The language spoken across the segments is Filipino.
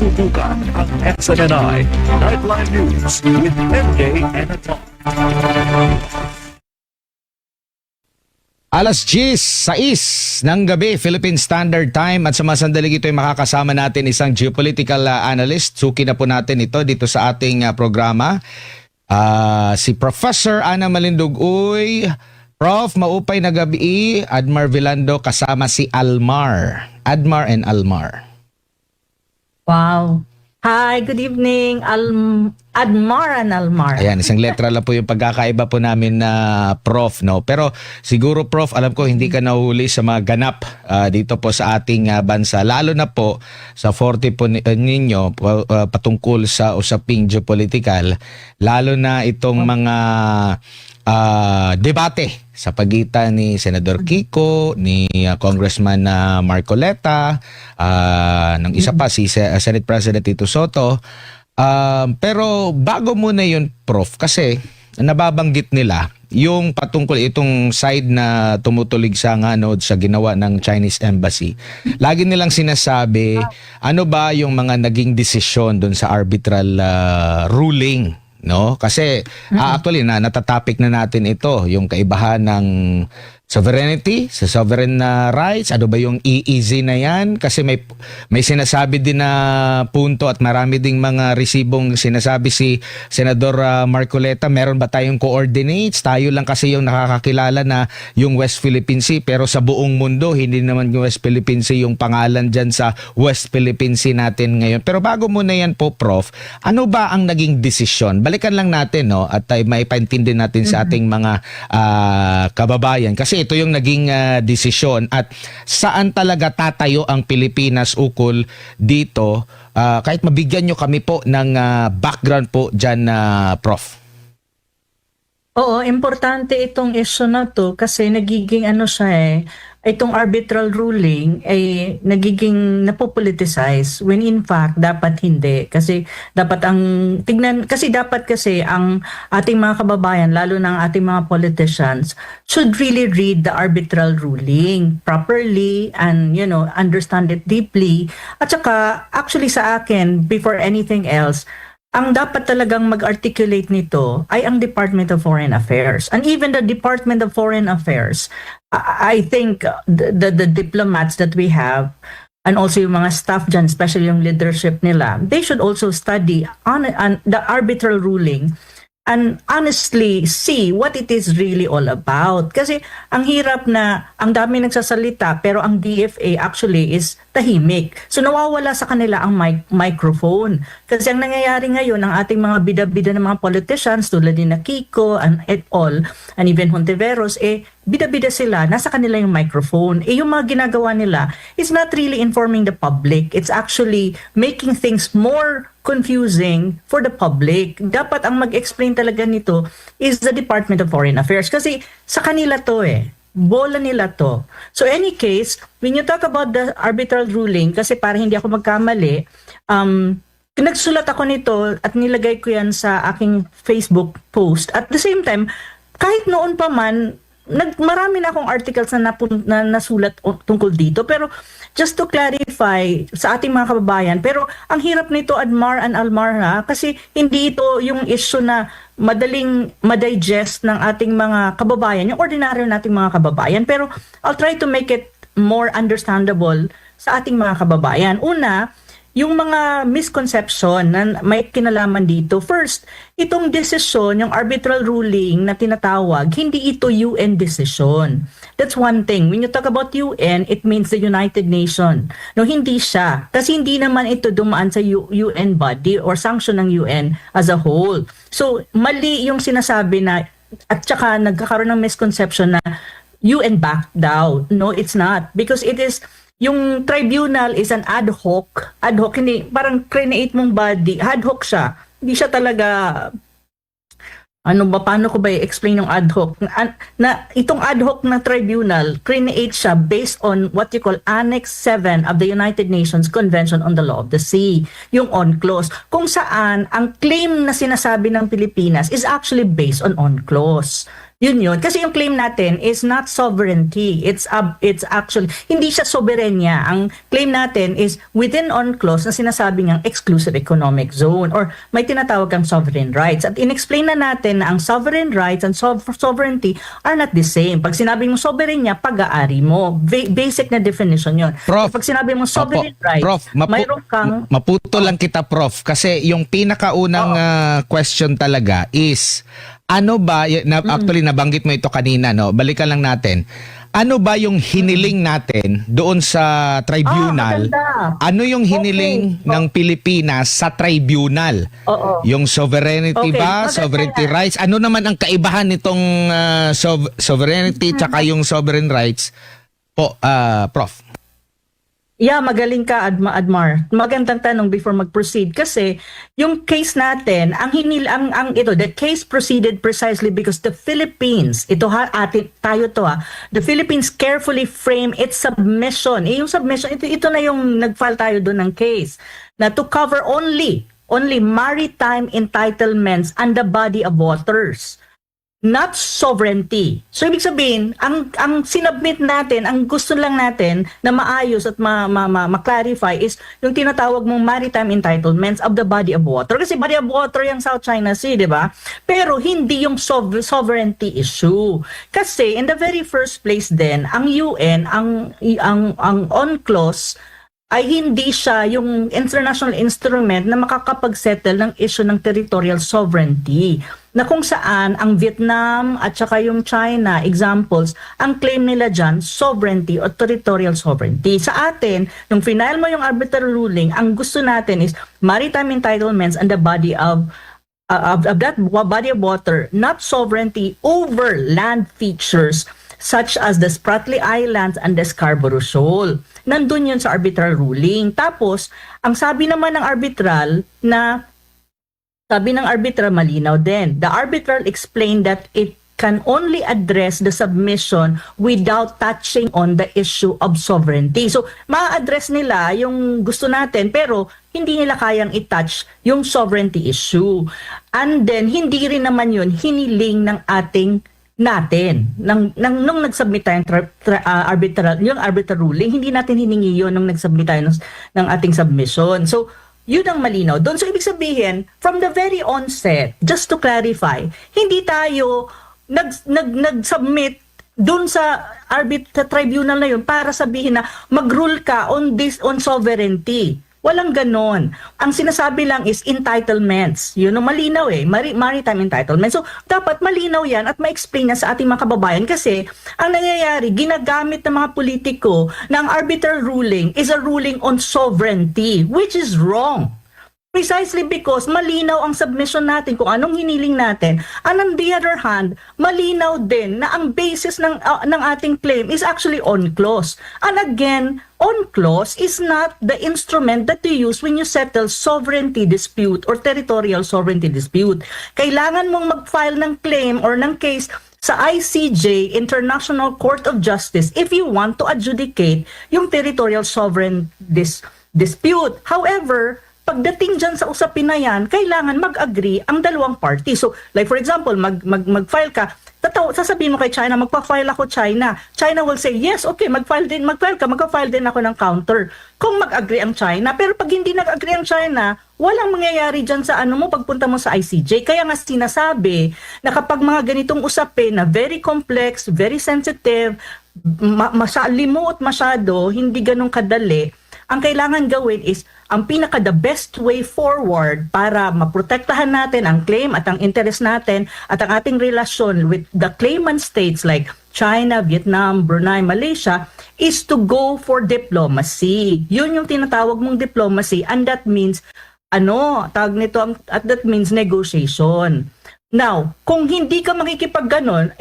tutukan ang SNNI Nightline News with MJ and Aton. Alas 10:06 ng gabi, Philippine Standard Time, at sa mga sandaling ito ay makakasama natin isang geopolitical analyst. Suki na po natin ito dito sa ating programa. Si Professor Ana Malindog. Uy, Prof, maupay na gabi. Admar Vilando kasama si Almar. Admar and Almar. Wow. Hi, good evening. Admar and Almar. Ayan, isang letra lang po yung pagkakaiba po namin na Prof, no? Pero siguro, Prof, alam ko hindi ka nahuli sa mga ganap dito po sa ating bansa. Lalo na po sa 40 po ninyo patungkol sa usaping geopolitical. Lalo na itong mga debate sa pagitan ni Senador Kiko, ni Congressman Marcoleta, ng isa pa si Senate President Tito Soto. Pero bago muna yun, Prof, kasi nababanggit nila yung patungkol itong side na tumutulig sa sa ginawa ng Chinese Embassy. Lagi nilang sinasabi, ano ba yung mga naging desisyon dun sa arbitral ruling, no? Kasi actually natatopic na natin ito, yung kaibahan ng sovereignty, sa sovereign rights, ano ba yung EEZ na yan? Kasi may sinasabi din na punto at marami ding mga resibong sinasabi si Senador Marcoleta, meron ba tayong coordinates? Tayo lang kasi yung nakakakilala na yung West Philippine Sea, pero sa buong mundo, hindi naman yung West Philippine Sea yung pangalan dyan sa West Philippine Sea natin ngayon. Pero bago muna yan po, Prof, ano ba ang naging desisyon? Balikan lang natin, no? At maipaintindi natin sa ating mga kababayan. Kasi ito yung naging desisyon, at saan talaga tatayo ang Pilipinas ukol dito, kahit mabigyan nyo kami po ng background po dyan, Prof. Oo, importante itong issue na to kasi nagiging itong arbitral ruling ay nagiging napopoliticize when in fact dapat hindi, kasi dapat dapat ang ating mga kababayan, lalo ng ating mga politicians, should really read the arbitral ruling properly and understand it deeply. At saka actually sa akin, before anything else, ang dapat talagang mag-articulate nito ay ang Department of Foreign Affairs. And even the Department of Foreign Affairs, I think the diplomats that we have, and also yung mga staff dyan, especially yung leadership nila, they should also study on the arbitral ruling and honestly see what it is really all about. Kasi ang hirap na ang dami nagsasalita pero ang DFA actually is tahimik. So nawawala sa kanila ang microphone. Kasi ang nangyayari ngayon, ang ating mga bida-bida ng mga politicians tulad ni Kiko and et al. And even Hontiveros, bida-bida sila, nasa kanila yung microphone. Yung mga ginagawa nila is not really informing the public. It's actually making things more confusing for the public. Dapat ang mag-explain talaga nito is the Department of Foreign Affairs. Kasi sa kanila to bola nila to. So any case, when you talk about the arbitral ruling, kasi para hindi ako magkamali, nagsulat ako nito at nilagay ko yan sa aking Facebook post. At the same time, kahit noon pa man, marami na akong articles na nasulat tungkol dito, pero just to clarify sa ating mga kababayan, pero ang hirap nito, Admar and Almar, kasi hindi ito yung issue na madaling madigest ng ating mga kababayan, yung ordinaryo nating mga kababayan, pero I'll try to make it more understandable sa ating mga kababayan. Una, yung mga misconception na may kinalaman dito. First, itong desisyon, yung arbitral ruling na tinatawag, hindi ito UN decision. That's one thing. When you talk about UN, it means the United Nations. No, hindi siya. Kasi hindi naman ito dumaan sa UN body or sanction ng UN as a whole. So, mali yung sinasabi na, at saka nagkakaroon ng misconception na UN backed down. No, it's not. Because it is, yung tribunal is an ad hoc, hindi, parang create mong body, ad hoc siya. Hindi siya talaga, paano ko ba i-explain yung ad hoc? Itong ad hoc na tribunal, create siya based on what you call Annex 7 of the United Nations Convention on the Law of the Sea, yung UNCLOS, kung saan ang claim na sinasabi ng Pilipinas is actually based on UNCLOS. Yun. Kasi yung claim natin is not sovereignty. It's actually, hindi siya soberenya. Ang claim natin is within UNCLOS na sinasabi ng exclusive economic zone or may tinatawag kang sovereign rights. At in-explain na natin na ang sovereign rights and sovereignty are not the same. Pag sinabi mo soberenya, pag-aari mo. Basic na definition yun. Prof, Pag sinabi mo sovereign Opo, rights, Prof, mayroon kang... maputo lang kita, Prof. Kasi yung pinakaunang question talaga is, ano ba, actually nabanggit mo ito kanina, no? Balikan lang natin. Ano ba yung hiniling natin doon sa tribunal? Maganda. Ano yung hiniling ng Pilipinas sa tribunal? Oo. Yung sovereignty Okay, ba? maganda Sovereignty yan. rights? Ano naman ang kaibahan nitong sovereignty tsaka yung sovereign rights? Po, Prof. Yeah, magaling ka, Admar. Magandang tanong before mag-proceed kasi yung case natin, the case proceeded precisely because the Philippines, the Philippines carefully frame its submission. Yung submission, ito na yung nag-file tayo doon ng case na to cover only maritime entitlements and the body of waters. Not sovereignty. So ibig sabihin, ang sinubmit natin, ang gusto lang natin na maayos at ma-clarify is yung tinatawag mong maritime entitlements of the body of water. Kasi body of water yung South China Sea, di ba? Pero hindi yung sovereignty issue. Kasi in the very first place din, ang UN, ang UNCLOS ay hindi siya yung international instrument na makakapag-settle ng issue ng territorial sovereignty. Na kung saan ang Vietnam at saka yung China, examples, ang claim nila dyan, sovereignty or territorial sovereignty. Sa atin, nung final mo yung arbitral ruling, ang gusto natin is maritime entitlements and the body of that body of water, not sovereignty over land features such as the Spratly Islands and the Scarborough Shoal. Nandun yun sa arbitral ruling. Tapos, ang sabi naman ng arbitral malinaw din. The arbitral explained that it can only address the submission without touching on the issue of sovereignty. So, ma-address nila yung gusto natin pero hindi nila kayang i-touch yung sovereignty issue. And then, hindi rin naman yun hiniling ng ating natin. Nung nag-submit tayo yung arbitral ruling, hindi natin hiningi yun nung nag-submit tayo ng ating submission. So, yun ang malinaw doon. So, ibig sabihin, from the very onset, just to clarify, hindi tayo nag-submit doon sa tribunal na yun para sabihin na mag-rule ka on sovereignty. Walang ganon. Ang sinasabi lang is entitlements. Yun ang malinaw maritime entitlements. So, dapat malinaw yan at ma-explain na sa ating mga kababayan kasi ang nangyayari, ginagamit ng mga politiko na ang arbitral ruling is a ruling on sovereignty, which is wrong. Precisely because malinaw ang submission natin kung anong hiniling natin. And on the other hand, malinaw din na ang basis ng ating claim is actually UNCLOS. And again, UNCLOS is not the instrument that you use when you settle sovereignty dispute or territorial sovereignty dispute. Kailangan mong mag-file ng claim or ng case sa ICJ, International Court of Justice, if you want to adjudicate yung territorial sovereign dispute. However, pagdating dyan sa usapin na yan, kailangan mag-agree ang dalawang party. So, like for example, mag-file ka, sasabihin mo kay China, magpa-file ako China. China will say, yes, okay, mag-file ka, magpa-file din ako ng counter. Kung mag-agree ang China, pero pag hindi nag-agree ang China, walang mangyayari dyan sa pagpunta mo sa ICJ. Kaya nga sinasabi na kapag mga ganitong usapin na very complex, very sensitive, limuot masyado, hindi ganun kadali, ang kailangan gawin is ang the best way forward para maprotektahan natin ang claim at ang interest natin at ang ating relasyon with the claimant states like China, Vietnam, Brunei, Malaysia is to go for diplomacy. Yun yung tinatawag mong diplomacy and that means that means negotiation. Now, kung hindi ka makikipag-ganon,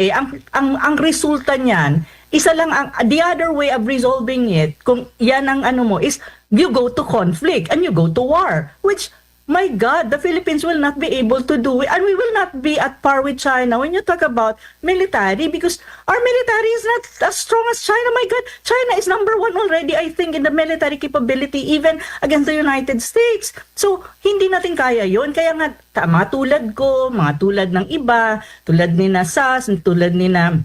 ang resulta niyan, isa lang the other way of resolving it, kung yan ang is you go to conflict and you go to war, which my God, the Philippines will not be able to do it, and we will not be at par with China when you talk about military, because our military is not as strong as China. My God, China is number one already, I think, in the military capability, even against the United States. So, hindi natin kaya yon. Kaya nga, mga tulad ko, mga tulad ng iba, tulad ni na SAS, tulad ni na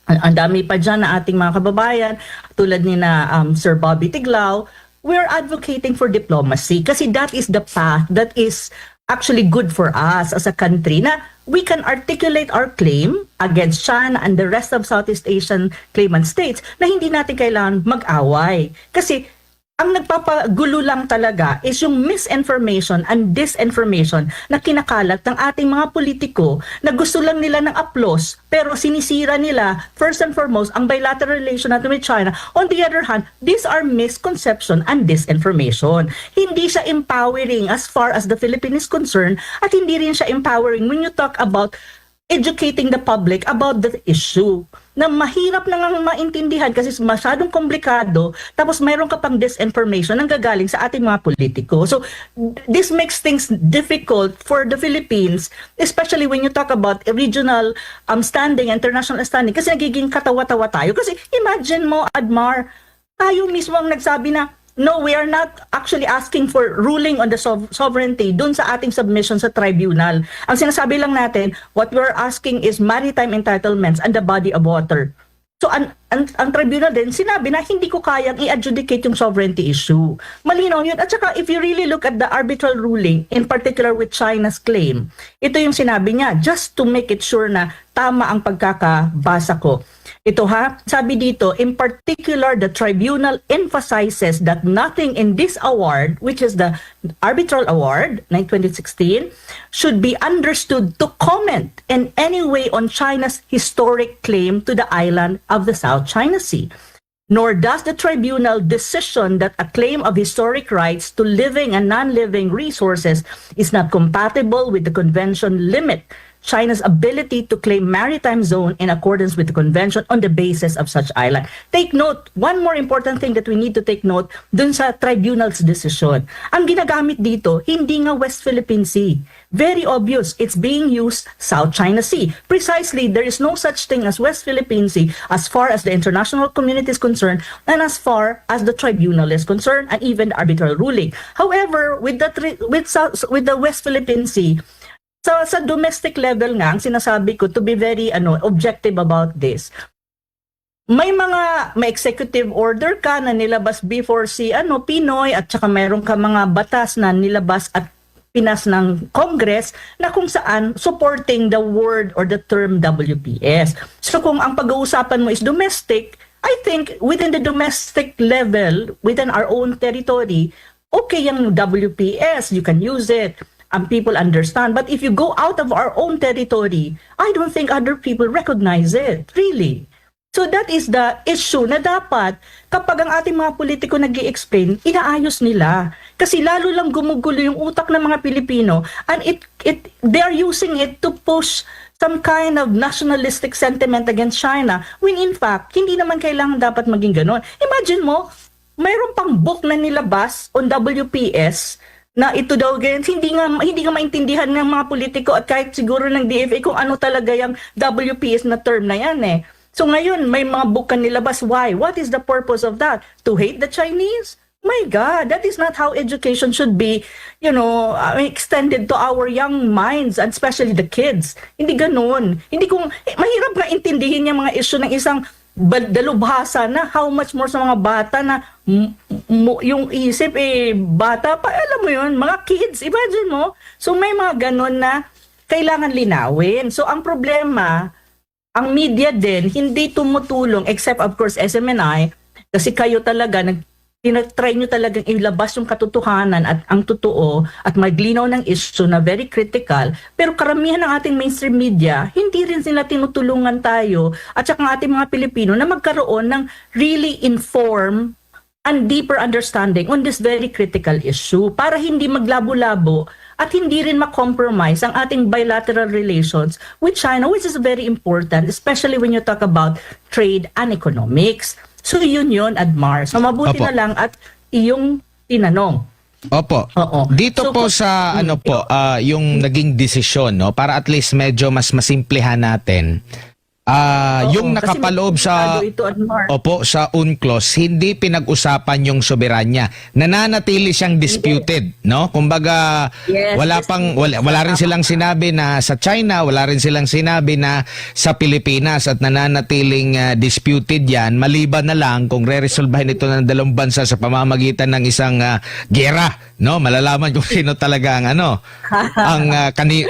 ang dami pa dyan na ating mga kababayan, tulad ni na Sir Bobby Tiglao, we're advocating for diplomacy kasi that is the path that is actually good for us as a country na we can articulate our claim against China and the rest of Southeast Asian claimant states na hindi natin kailangan mag-away. Kasi ang nagpapagulo lang talaga is yung misinformation and disinformation na kinakalat ng ating mga politiko na gusto lang nila ng applause pero sinisira nila first and foremost ang bilateral relation natin with China. On the other hand, these are misconception and disinformation. Hindi siya empowering as far as the Philippines is concerned at hindi rin siya empowering when you talk about educating the public about the issue na mahirap na nga maintindihan kasi masyadong komplikado tapos mayroon ka pang disinformation ang gagaling sa ating mga politiko. So, this makes things difficult for the Philippines, especially when you talk about regional standing, international standing, kasi nagiging katawa-tawa tayo. Kasi imagine mo, Admar, tayo mismo ang nagsabi na no, we are not actually asking for ruling on the sovereignty dun sa ating submission sa tribunal. Ang sinasabi lang natin, what we're asking is maritime entitlements and the body of water. So, ang tribunal din, sinabi na hindi ko kayang i-adjudicate yung sovereignty issue. Malinaw yun. At saka, if you really look at the arbitral ruling, in particular with China's claim, ito yung sinabi niya, just to make it sure na tama ang pagkakabasa ko. Ito ha, sabi dito, in particular, the tribunal emphasizes that nothing in this award, which is the arbitral award, 2016, should be understood to comment in any way on China's historic claim to the island of the South China Sea. Nor does the tribunal decision that a claim of historic rights to living and non-living resources is not compatible with the convention limit China's ability to claim maritime zone in accordance with the convention on the basis of such island. Take note, one more important thing that we need to take note dun sa tribunal's decision. Ang ginagamit dito, hindi nga West Philippine Sea. Very obvious, it's being used South China Sea. Precisely, there is no such thing as West Philippine Sea as far as the international community is concerned and as far as the tribunal is concerned and even the arbitral ruling. However, with the West Philippine Sea, sa domestic level nga, ang sinasabi ko to be very objective about this, may executive order ka na nilabas before si Pinoy at saka mayroon ka mga batas na nilabas at pinas ng Congress na kung saan supporting the word or the term WPS. So kung ang pag-uusapan mo is domestic, I think within the domestic level, within our own territory, okay yung WPS, you can use it. People understand. But if you go out of our own territory, I don't think other people recognize it. Really. So that is the issue na dapat kapag ang ating mga politiko nag-i-explain, inaayos nila. Kasi lalo lang gumugulo yung utak ng mga Pilipino and they are using it to push some kind of nationalistic sentiment against China when in fact, hindi naman kailangan dapat maging ganon. Imagine mo, mayroon pang book na nilabas on WPS na ito daw ganyan, hindi nga maintindihan ng mga politiko at kahit siguro ng DFA kung ano talaga yung WPS na term na yan eh. So ngayon, may mga book nilabas. Why? What is the purpose of that? To hate the Chinese? My God, that is not how education should be, extended to our young minds and especially the kids. Hindi ganun. Mahirap nga intindihin yung mga issue ng isang dalubhasa na how much more sa mga bata na yung isip bata pa, alam mo yun, mga kids, imagine mo. So may mga ganun na kailangan linawin. So ang problema, ang media din hindi tumutulong except of course SMNI kasi kayo talaga tinatry nyo talagang ilabas yung katotohanan at ang totoo at maglinaw ng issue na very critical. Pero karamihan ng ating mainstream media, hindi rin sila tinutulungan tayo at saka ng ating mga Pilipino na magkaroon ng really informed and deeper understanding on this very critical issue para hindi maglabo-labo at hindi rin ma-compromise ang ating bilateral relations with China, which is very important, especially when you talk about trade and economics. So yun, Admar. So mabuti Opo. na lang at iyong tinanong. Opo. Oo. Dito So, po sa ano po, yung naging desisyon, no, para at least medyo mas masimplehan natin. Yung Oo, kasi nakapaloob sa komplikado ito, Admar. Opo, sa UNCLOS, hindi pinag-usapan yung soberanya. Nananatili siyang disputed, no? Kumbaga, Yes, wala rin silang sinabi na sa China, wala rin silang sinabi na sa Pilipinas at nananatiling disputed 'yan maliban na lang kung re-resolbahin ito ng dalawang bansa sa pamamagitan ng isang giyera, no? Malalaman kung sino talaga ang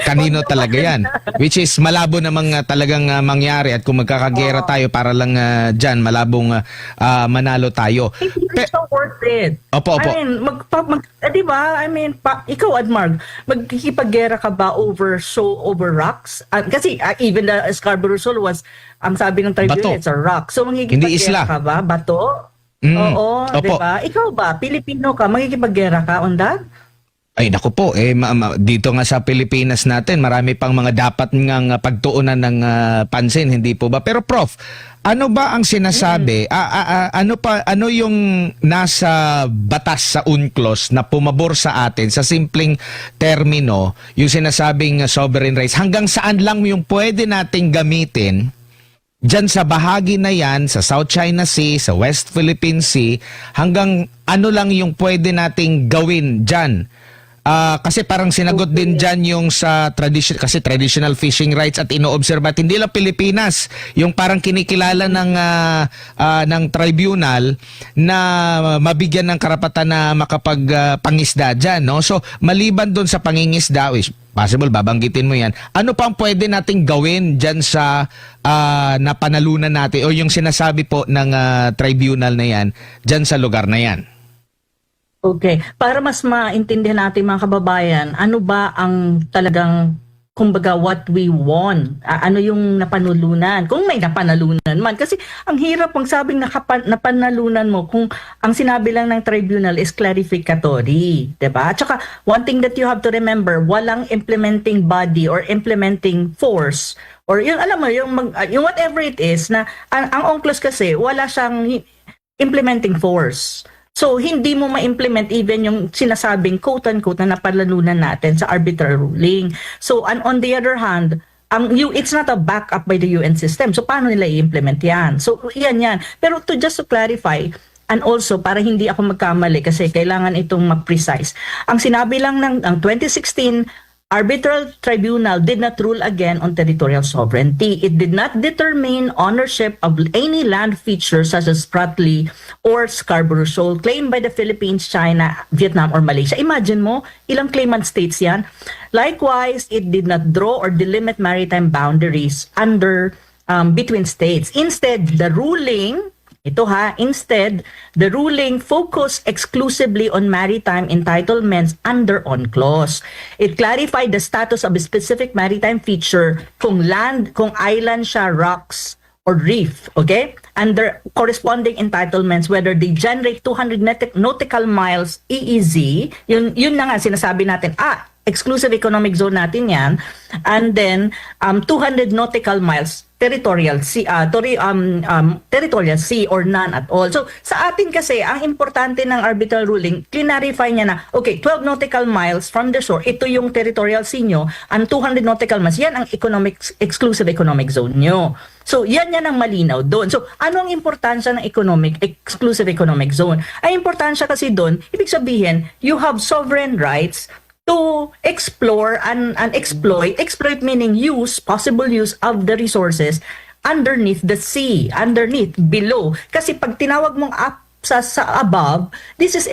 kanino talaga 'yan. Which is malabo namang talagang mangyari at kung magkakagera tayo para lang diyan malabong manalo tayo. Hindi so worth it. Opo. I mean, di ba? I mean, ikaw, Admar, magkikipaggera ka ba over rocks? Kasi even the Scarborough Shoal was, ang sabi ng tribunal, Bato. it's a rock. So, Hindi isla. magkikipaggera ka ba? Bato? Oo, di Opo. ba? Ikaw ba? Pilipino ka, magkikipaggera ka on that? Ay naku po, dito nga sa Pilipinas natin, marami pang mga dapat ngang pagtuunan ng pansin, hindi po ba? Pero Prof, ano ba ang sinasabi? Ano yung nasa batas sa UNCLOS na pumabor sa atin sa simpleng termino, yung sinasabing sovereign rights? Hanggang saan lang yung pwede nating gamitin diyan sa bahagi na yan, sa South China Sea, sa West Philippine Sea, hanggang ano lang yung pwede nating gawin diyan? Kasi parang sinagot din dyan yung sa traditional fishing rights at inoobserba at hindi lang Pilipinas yung parang kinikilala ng tribunal na mabigyan ng karapatan na makapagpangisda dyan, no? So maliban doon sa pangingisda, which possible babanggitin mo yan, ano pang pwede nating gawin dyan sa napanalunan natin o yung sinasabi po ng tribunal na yan dyan sa lugar na yan? Okay. Para mas maintindihan natin mga kababayan, ano ba ang talagang, kumbaga, what we want? Ano yung napanulunan? Kung may napanalunan man. Kasi ang hirap pang sabing napanalunan mo kung ang sinabi lang ng tribunal is clarificatory. Diba? At saka, one thing that you have to remember, walang implementing body or implementing force or yung, alam mo, yung whatever it is, na ang UNCLOS kasi, wala siyang implementing force. So, hindi mo ma-implement even yung sinasabing quote-unquote na napalalunan natin sa arbitral ruling. So, on the other hand, it's not a backup by the UN system. So, paano nila i-implement yan? So, yan. Pero just to clarify, and also, para hindi ako magkamali kasi kailangan itong mag-precise. Ang sinabi lang ng 2016, Arbitral Tribunal did not rule again on territorial sovereignty. It did not determine ownership of any land features such as Spratly or Scarborough Shoal claimed by the Philippines, China, Vietnam, or Malaysia. Imagine mo, ilang claimant states yan. Likewise, it did not draw or delimit maritime boundaries between states. Instead, the ruling focused exclusively on maritime entitlements under UNCLOS. It clarified the status of a specific maritime feature kung island siya, rocks, or reef, okay? Under corresponding entitlements, whether they generate 200 nautical miles EEZ, yun na nga sinasabi natin, exclusive economic zone natin yan, and then 200 nautical miles territorial sea or none at all. So sa atin kasi ang importante ng arbitral ruling, clarify niya na okay, 12 nautical miles from the shore, ito yung territorial sea nyo, ang 200 nautical miles, yan ang exclusive economic zone nyo. So yan ang malinaw doon. So ano ang importansya ng exclusive economic zone? Ang importansya kasi doon, ibig sabihin, you have sovereign rights to explore and exploit meaning possible use of the resources underneath the sea, below. Kasi pag tinawag mong up sa above, this is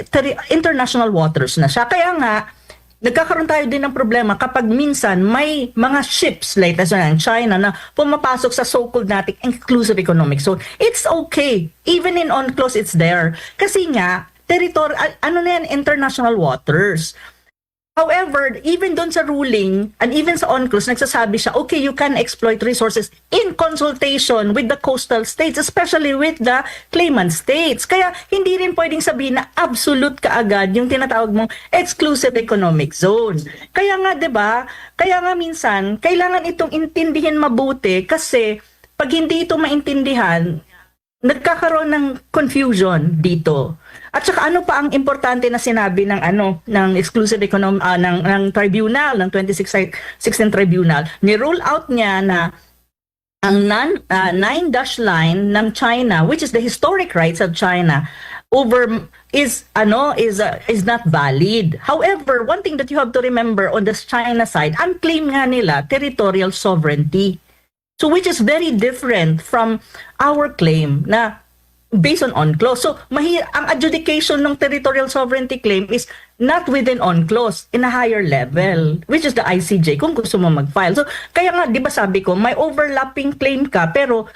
international waters na siya. Kaya nga, nagkakaroon tayo din ng problema kapag minsan may mga ships like China na pumapasok sa so-called nating exclusive economic zone. It's okay. Even in UNCLOS, it's there. Kasi nga, international waters. However, even doon sa ruling and even sa UNCLOS, nagsasabi siya, okay, you can exploit resources in consultation with the coastal states, especially with the claimant states. Kaya hindi rin pwedeng sabihin na absolute kaagad yung tinatawag mong exclusive economic zone. Kaya nga, 'di ba? Kaya nga minsan, kailangan itong intindihin mabuti kasi pag hindi ito maintindihan, nagkakaroon ng confusion dito. At saka ano pa ang importante na sinabi ng ng exclusive ng tribunal ng 2016 tribunal, ni-rule out niya na ang nine-dash line ng China, which is the historic rights of China, is not valid. However, one thing that you have to remember on the China side, ang claim nga nila territorial sovereignty. So which is very different from our claim na based on UNCLOS. So ang adjudication ng territorial sovereignty claim is not within UNCLOS, in a higher level, which is the ICJ kung gusto mo mag-file. So kaya nga, di ba sabi ko, may overlapping claim ka, pero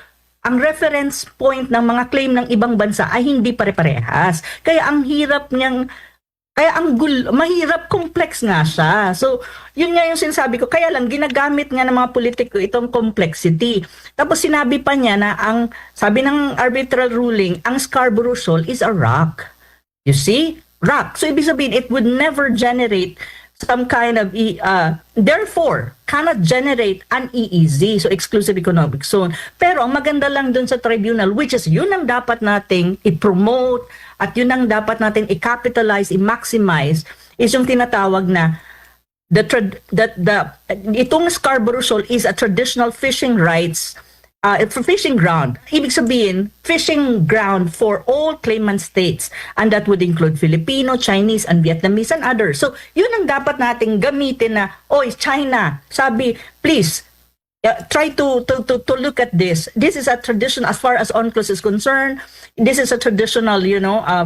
ang reference point ng mga claim ng ibang bansa ay hindi pare-parehas. Kaya ang hirap niyang mahirap, complex nga siya. So, yun nga yung sinasabi ko. Kaya lang, ginagamit nga ng mga politiko itong complexity. Tapos sinabi pa niya na sabi ng arbitral ruling, ang Scarborough Shoal is a rock. You see? Rock. So, ibig sabihin, it would never generate some kind of, therefore, cannot generate an EEZ, so exclusive economic zone. Pero ang maganda lang dun sa tribunal, which is yun ang dapat nating i-promote at yun ang dapat nating i-capitalize, i-maximize, is yung tinatawag na itong Scarborough Shoal is a traditional fishing rights, fishing ground. Ibig sabihin, fishing ground for all claimant states. And that would include Filipino, Chinese, and Vietnamese, and others. So, yun ang dapat nating gamitin na, China, sabi, please, try to look at this. This is a tradition, as far as UNCLOS is concerned, this is a traditional,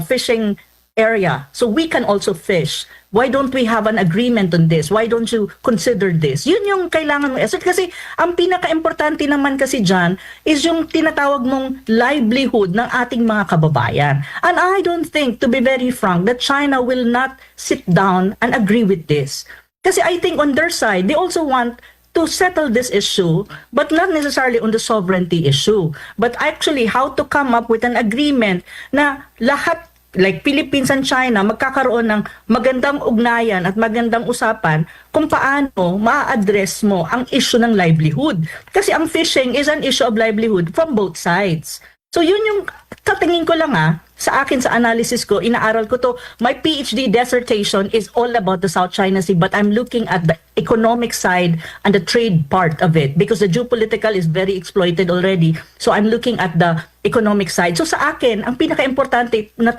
fishing area. So, we can also fish. Why don't we have an agreement on this? Why don't you consider this? Yun yung kailangan mo. Kasi ang pinaka-importante naman kasi dyan is yung tinatawag mong livelihood ng ating mga kababayan. And I don't think, to be very frank, that China will not sit down and agree with this. Kasi I think on their side, they also want to settle this issue, but not necessarily on the sovereignty issue, but actually how to come up with an agreement na lahat, like Philippines and China, magkakaroon ng magandang ugnayan at magandang usapan kung paano ma-address mo ang issue ng livelihood. Kasi ang fishing is an issue of livelihood from both sides. So yun yung tatingin ko lang sa akin sa analysis ko, inaaral ko to. My PhD dissertation is all about the South China Sea, but I'm looking at the economic side and the trade part of it because the geopolitical is very exploited already. So I'm looking at the economic side. So sa akin, ang pinaka-importante na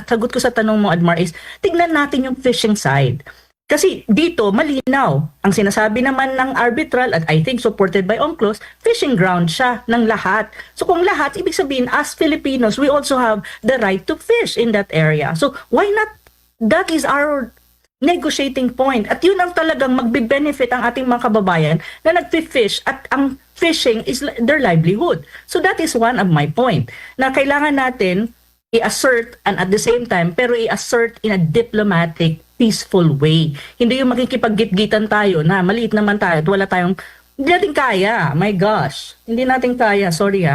sagot ko sa tanong mo, Admar, is tignan natin yung fishing side. Kasi dito, malinaw. Ang sinasabi naman ng arbitral, at I think supported by UNCLOS, fishing ground siya ng lahat. So kung lahat, ibig sabihin, as Filipinos, we also have the right to fish in that area. So why not? That is our negotiating point. At yun ang talagang magbe-benefit ang ating mga kababayan na nagfi-fish at ang fishing is their livelihood. So that is one of my point. Na kailangan natin i-assert and at the same time, pero i-assert in a diplomatic, peaceful way. Hindi yung makikipag-gitgitan tayo na maliit naman tayo at wala tayong, hindi natin kaya. My gosh. Hindi natin kaya. Sorry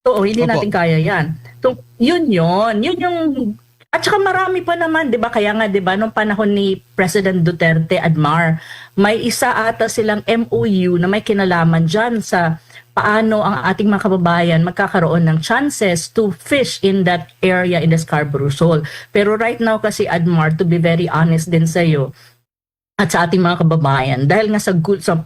Oo, hindi natin kaya yan. So, yun yung, at saka marami pa naman, di ba? Kaya nga, di ba, nung panahon ni President Duterte, Admar, may isa ata silang MOU na may kinalaman dyan sa paano ang ating mga kababayan magkakaroon ng chances to fish in that area in the Scarborough Shoal. Pero right now kasi, Admar, to be very honest din sa'yo, at sa ating mga kababayan, dahil nga sa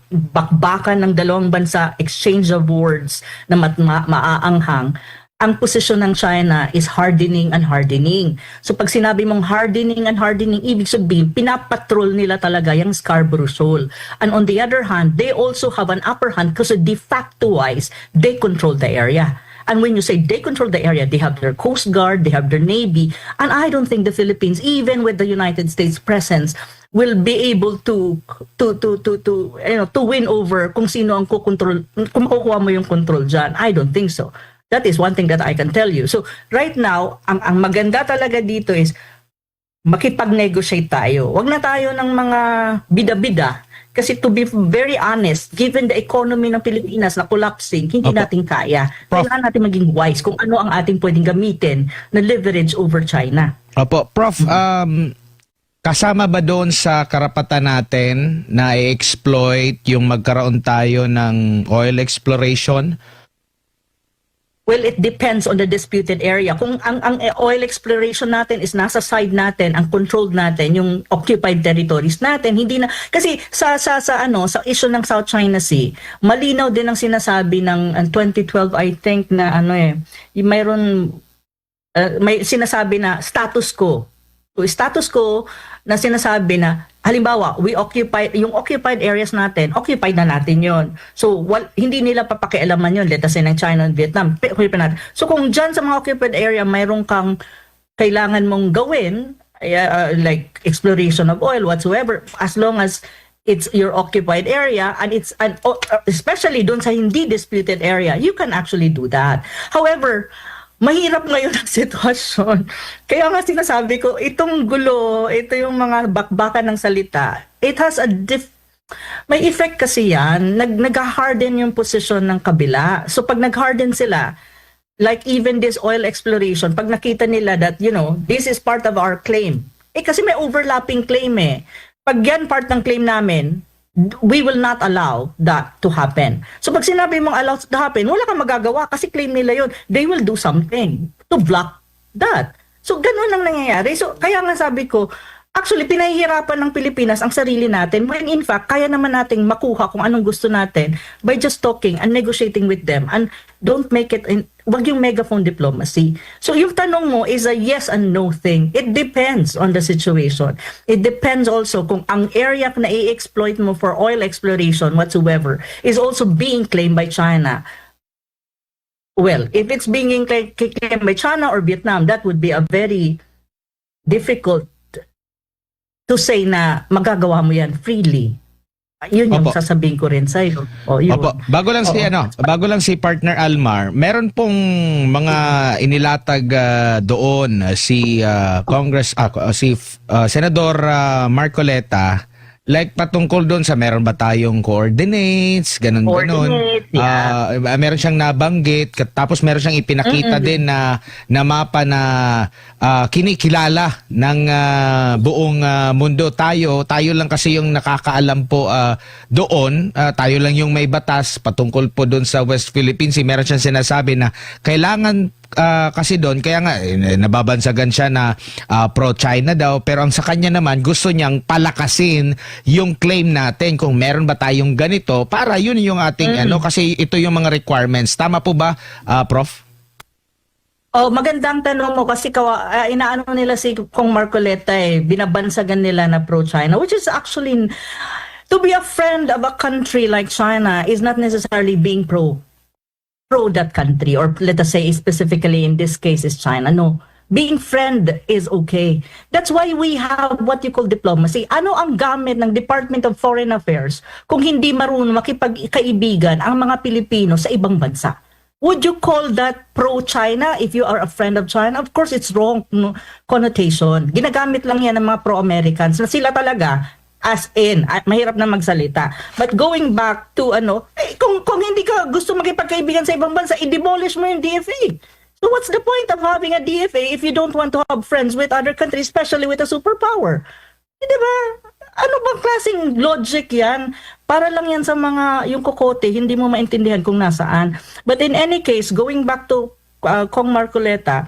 bakbakan ng dalawang bansa, exchange of words na maaanghang, ang posisyon ng China is hardening and hardening. So pag sinabi mong hardening and hardening, ibig sabihin, pinapatrol nila talaga yung Scarborough Shoal. And on the other hand, they also have an upper hand kasi de facto-wise, they control the area. And when you say they control the area, they have their Coast Guard, they have their Navy. And I don't think the Philippines, even with the United States presence, will be able to win over kung sino ang kukontrol, kung makukuha mo yung control dyan. I don't think so. That is one thing that I can tell you. So right now, ang maganda talaga dito is makipag-negotiate tayo. Wag na tayo ng mga bida-bida. Kasi to be very honest, given the economy ng Pilipinas na collapsing, hindi natin kaya. Kailangan natin maging wise kung ano ang ating pwedeng gamitin na leverage over China. Opo. Prof, kasama ba doon sa karapatan natin na i-exploit yung magkaroon tayo ng oil exploration? Well, it depends on the disputed area. Kung ang oil exploration natin is nasa side natin, ang controlled natin, yung occupied territories natin, hindi na kasi sa issue ng South China Sea, malinaw din ang sinasabi ng 2012 I think na mayroon may sinasabi na status quo. So, status quo na sinasabi na halimbawa, yung occupied areas natin, occupied na natin yon. So, hindi nila papakialaman yon, let us say ng China and Vietnam. Natin. So, kung dyan sa mga occupied area, mayroon kang kailangan mong gawin, like exploration of oil, whatsoever, as long as it's your occupied area and especially doon sa hindi disputed area, you can actually do that. However, mahirap ngayon ang sitwasyon. Kaya nga sinasabi ko, itong gulo, ito yung mga bakbakan ng salita, it has may effect kasi yan. Nag-harden yung position ng kabila. So pag nag-harden sila, like even this oil exploration, pag nakita nila that, this is part of our claim. Kasi may overlapping claim eh. Pag yan part ng claim namin, we will not allow that to happen. So pag sinabi mong allow to happen, wala kang magagawa kasi claim nila yun. They will do something to block that. So ganun ang nangyayari. So kaya nga sabi ko, actually pinahihirapan ng Pilipinas ang sarili natin when in fact kaya naman nating makuha kung anong gusto natin by just talking and negotiating with them, and don't make it wag yung megaphone diplomacy. So yung tanong mo is a yes and no thing. It depends on the situation. It depends also kung ang area na i-exploit mo for oil exploration whatsoever is also being claimed by China. Well, if it's being claimed by China or Vietnam, that would be a very difficult to say na magagawa mo yan freely. Yun yung sasabihin ko rin sa iyo. Bago lang si partner Almar, meron pong mga inilatag doon si Senador Marcoleta, like patungkol doon sa meron ba tayong coordinates, ganun. Yeah. Meron siyang nabanggit, tapos meron siyang ipinakita din na mapa na kinikilala ng buong mundo. Tayo lang kasi yung nakakaalam po doon. Tayo lang yung may batas patungkol po doon sa West Philippines. Meron siyang sinasabi na kailangan kasi doon, kaya nga nababansagan siya na pro-China daw, pero ang sa kanya naman gusto niyang palakasin yung claim natin kung meron ba tayong ganito para yun yung ating kasi ito yung mga requirements. Tama po ba, Prof? Magandang tanong mo kasi inaano nila si Kong Marcoleta binabansagan nila na pro-China, which is actually, to be a friend of a country like China is not necessarily being pro that country, or let us say specifically in this case is China. No, being friend is okay. That's why we have what you call diplomacy. Ano ang gamit ng Department of Foreign Affairs kung hindi marunong makipagkaibigan ang mga Pilipino sa ibang bansa? Would you call that pro-China if you are a friend of China? Of course, it's wrong connotation. Ginagamit lang yan ng mga pro-Americans na sila talaga as in, mahirap na magsalita. But going back to kung hindi ka gusto makipagkaibigan sa ibang bansa, i-demolish mo yung DFA. So what's the point of having a DFA if you don't want to have friends with other countries, especially with a superpower? Diba? Ano bang klaseng logic yan? Para lang yan sa mga, yung kokote, hindi mo maintindihan kung nasaan. But in any case, going back to Kong Marcoleta,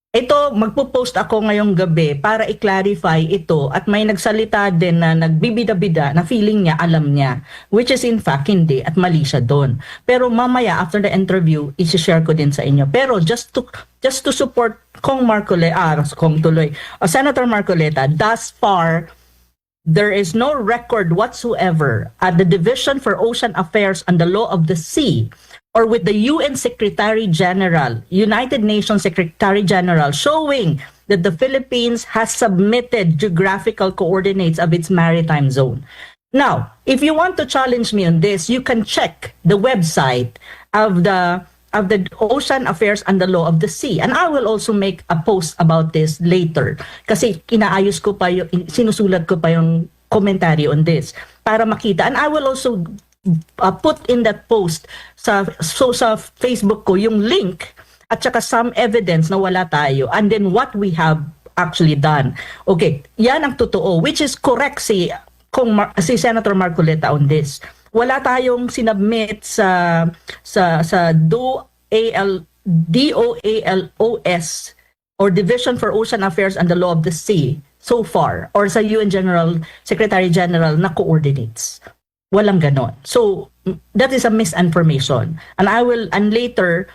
ito, magpo-post ako ngayong gabi para i-clarify ito, at may nagsalita din na nagbibida-bida na feeling niya, alam niya, which is in fact hindi, at mali siya doon. Pero mamaya after the interview, i-share ko din sa inyo. Pero just to support Senator Marcoleta, thus far, there is no record whatsoever at the Division for Ocean Affairs and the Law of the Sea or with the UN Secretary General, United Nations Secretary General, showing that the Philippines has submitted geographical coordinates of its maritime zone. Now, if you want to challenge me on this, you can check the website of the Ocean Affairs and the Law of the Sea. And I will also make a post about this later. Kasi inaayos ko pa sinusulat ko pa yung commentary on this para makita. And I will also put in that post sa Facebook ko yung link at saka some evidence na wala tayo, and then what we have actually done. Okay, yan ang totoo, which is correct si Senator Marcoleta on this. Wala tayong sinubmit sa DOALOS or Division for Ocean Affairs and the Law of the Sea so far, or sa UN Secretary General na coordinates. Walang ganon. So that is a misinformation. And later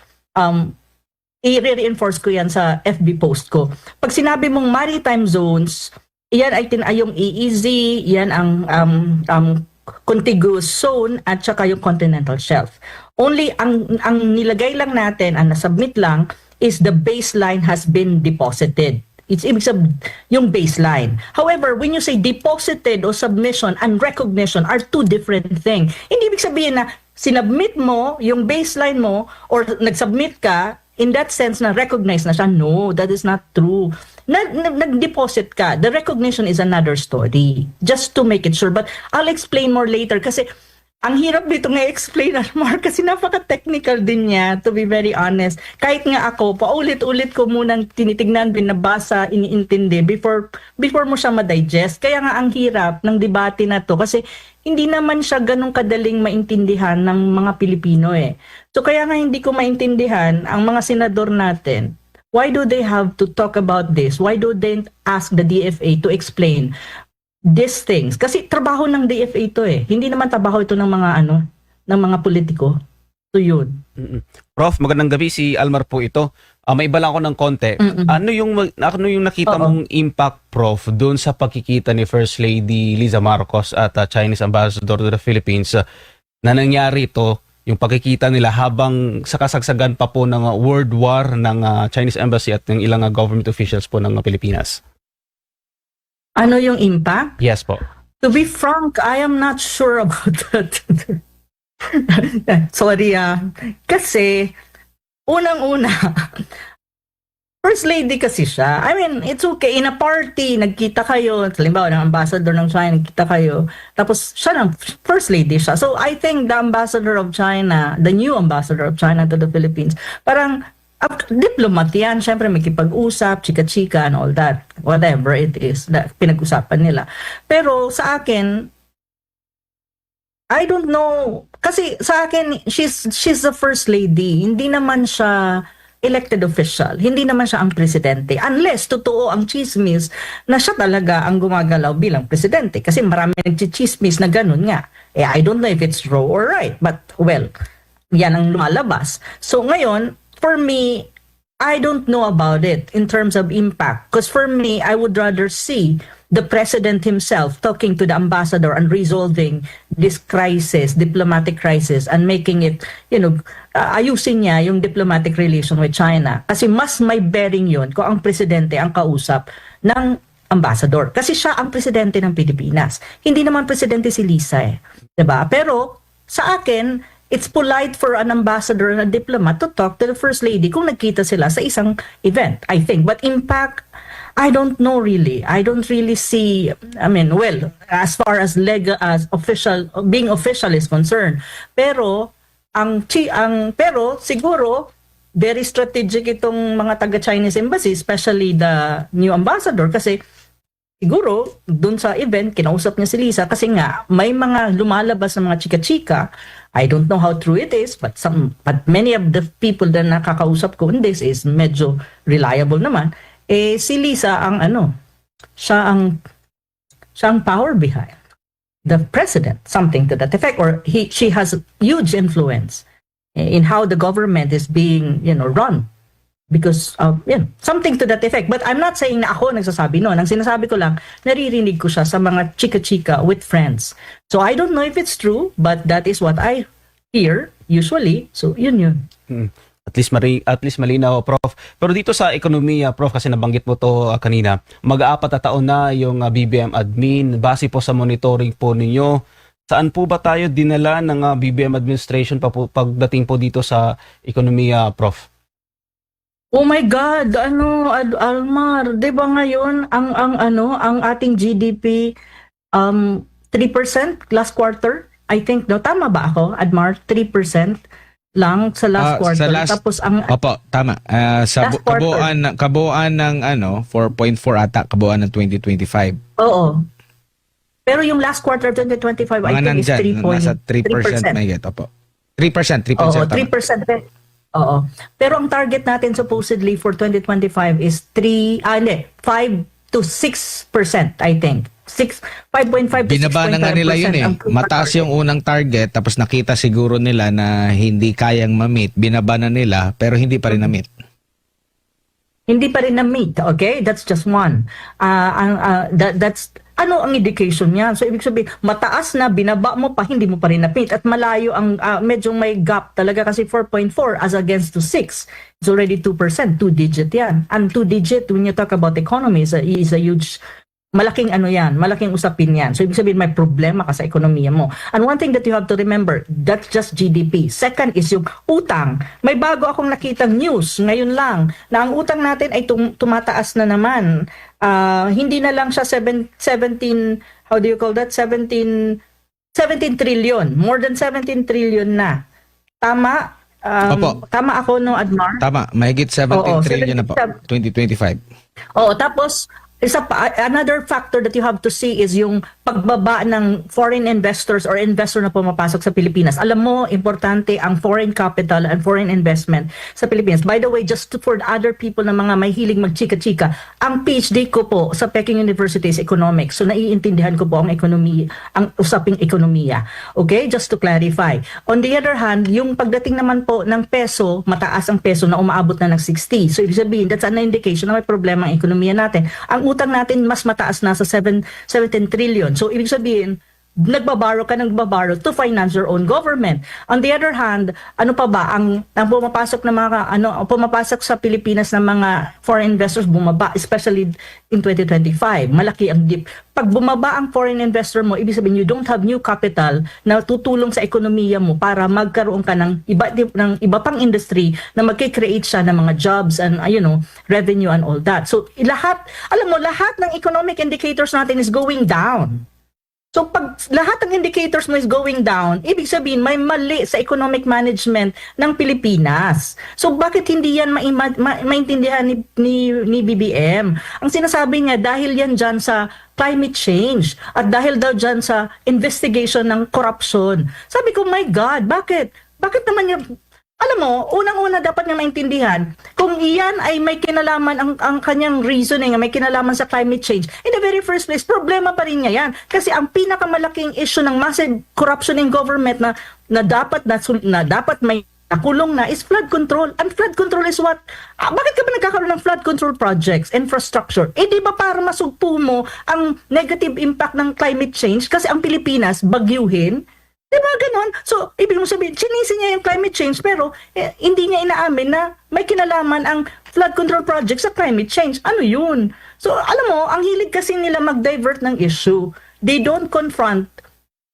i-reinforce ko yan sa FB post ko. Pag sinabi mong maritime zones, yan ay yung EEZ, yan ang contiguous zone at saka yung continental shelf. Only ang nilagay lang natin, ang nasubmit lang, is the baseline has been deposited. It's ibig sabihin, yung baseline. However, when you say deposited or submission and recognition are two different things. Hindi ibig sabihin na sinubmit mo yung baseline mo or nagsubmit ka, in that sense na recognize na siya. No, that is not true. Nag-deposit ka. The recognition is another story. Just to make it sure. But I'll explain more later kasi ang hirap dito nga explain, Mark, kasi napaka-technical din niya, to be very honest. Kahit nga ako, paulit-ulit ko munang tinitignan, binabasa, iniintindi before mo siya ma-digest. Kaya nga ang hirap ng debate na to kasi hindi naman siya ganun kadaling maintindihan ng mga Pilipino eh. So kaya nga hindi ko maintindihan ang mga senador natin. Why do they have to talk about this? Why do they ask the DFA to explain these things? Kasi trabaho ng DFA ito eh. Hindi naman trabaho ito ng mga politiko. So yun. Prof, magandang gabi, si Almar po ito. May iba lang ako ng konti. Ano yung nakita mong impact, Prof, doon sa pagkikita ni First Lady Liza Marcos at Chinese Ambassador to the Philippines na nangyari ito, yung pagkikita nila habang sa kasagsagan pa po ng world war ng Chinese Embassy at ng ilang government officials po ng Pilipinas? Ano yung impact? Yes po. To be frank, I am not sure about that. Sorry kasi unang-una First Lady kasi siya. I mean, it's okay. In a party, nagkita kayo. Halimbawa, ng ambassador ng China, nagkita kayo. Tapos, siya ng First Lady siya. So, I think the ambassador of China, the new ambassador of China to the Philippines, parang diplomat yan. Siyempre, may kipag-usap, chika-chika, and all that. Whatever it is, na pinag-usapan nila. Pero, sa akin, I don't know. Kasi sa akin, she's the First Lady. Hindi naman siya elected official. Hindi naman siya ang presidente. Unless totoo ang chismis na siya talaga ang gumagalaw bilang presidente. Kasi marami nagchichismis na ganun nga. I don't know if it's true or right. But well, yan ang lumalabas. So ngayon, for me, I don't know about it in terms of impact. Because for me, I would rather see the president himself talking to the ambassador and resolving this crisis, diplomatic crisis, and making it, ayusin niya yung diplomatic relation with China. Kasi mas may bearing yun kung ang presidente ang kausap ng ambassador. Kasi siya ang presidente ng Pilipinas. Hindi naman presidente si Lisa eh. Diba? Pero sa akin, it's polite for an ambassador and a diplomat to talk to the First Lady kung nagkita sila sa isang event, I think. But impact, I don't know really. I don't really see, well, as far as legal, as official, being official is concerned. Pero, pero siguro, very strategic itong mga taga-Chinese embassy, especially the new ambassador, kasi siguro, dun sa event, kinausap niya si Lisa, kasi nga, may mga lumalabas na mga chika-chika. I don't know how true it is, but many of the people na nakakausap ko in this is medyo reliable naman. Si Lisa siya ang power behind the president, something to that effect, or she has huge influence in how the government is being run because of something to that effect. But I'm not saying na ako nagsasabi noon. Ang sinasabi ko lang, naririnig ko siya sa mga chika-chika with friends. So I don't know if it's true, but that is what I hear usually. So yun. At least malinaw, Prof. Pero dito sa ekonomiya, Prof, kasi nabanggit mo to kanina, mag-aapat na taon na yung BBM admin. Base po sa monitoring po ninyo, saan po ba tayo dinala ng BBM administration pagdating po dito sa ekonomiya, Prof? Oh my God, Almar, 'di ba ngayon ang ating GDP 3% last quarter? I think tama ba ako, Almar? 3% lang sa last quarter. Tapos Opo, tama. Sa kabuuan ng 4.4 ata kabuuan ng 2025. Oo. Pero yung last quarter 2025 I think is 3%. Nasa 3% may get, opo. 3%. Oo, tama. 3%. Oo. Pero ang target natin supposedly for 2025 is 5 to 6%, I think. 5.5 to 6.5%. Binaba na nga nila yun eh. ang Mataas yung unang target, tapos nakita siguro nila na hindi kayang ma-meet. Binaba na nila, pero hindi pa rin na-meet. Hindi pa rin na-meet, okay? That's just one. That's ano ang indication niya? So, ibig sabihin, mataas na, binaba mo pa, hindi mo pa rin na-meet. At malayo, medyo may gap talaga kasi 4.4 as against to 6. It's already 2%, 2-digit yan. And 2-digit, when you talk about economy, is a huge, malaking ano yan, malaking usapin yan. So, ibig sabihin, may problema ka sa ekonomiya mo. And one thing that you have to remember, that's just GDP. Second is yung utang. May bago akong nakitang news ngayon lang na ang utang natin ay tumataas na naman. Hindi na lang siya 17, how do you call that? 17 trillion. More than 17 trillion na. Tama? Opo. Tama ako, no, Admar? Tama, mahigit 17 Oo, trillion na po, 2025. Oo, tapos another factor that you have to see is yung pagbaba ng foreign investors or investor na pumapasok sa Pilipinas. Alam mo, importante ang foreign capital and foreign investment sa Pilipinas. By the way, just for other people na mga may hiling magchika-chika, ang PhD ko po sa Peking University is economics. So naiintindihan ko po ang ekonomiya, ang usaping ekonomiya. Okay? Just to clarify. On the other hand, yung pagdating naman po ng peso, mataas ang peso na umaabot na ng 60. So ibig sabihin, that's an indication na may problema ang ekonomiya natin. Ang utang natin mas mataas na sa 17 trillion. So, ibig sabihin, nagbaborrow to finance your own government. On the other hand, ano pa ba ang pumapasok na pumapasok sa Pilipinas ng mga foreign investors bumaba, especially in 2025. Malaki ang dip. Pag bumaba ang foreign investor mo, ibig sabihin you don't have new capital na tutulong sa ekonomiya mo para magkaroon ka ng iba pang industry na magki-create siya ng mga jobs and revenue and all that. So lahat ng economic indicators natin is going down. So pag lahat ng indicators mo is going down, ibig sabihin may mali sa economic management ng Pilipinas. So bakit hindi yan maintindihan ni BBM? Ang sinasabi niya dahil yan dyan sa climate change at dahil daw dyan sa investigation ng corruption. Sabi ko, my God, bakit? Bakit naman yung alam mo, unang-una dapat niya maintindihan kung iyan ay may kinalaman ang kanyang reasoning, may kinalaman sa climate change. In the very first place, problema pa rin niya yan. Kasi ang pinakamalaking issue ng massive corruption in government na dapat may nakulong na is flood control. And flood control is what? Bakit ka ba nagkakaroon ng flood control projects, infrastructure? Di ba para masugpo mo ang negative impact ng climate change kasi ang Pilipinas bagyuhin? Diba ganon? So, ibig mo sabihin, sinisi niya yung climate change pero hindi niya inaamin na may kinalaman ang flood control project sa climate change. Ano yun? So, alam mo, ang hilig kasi nila mag-divert ng issue. They don't confront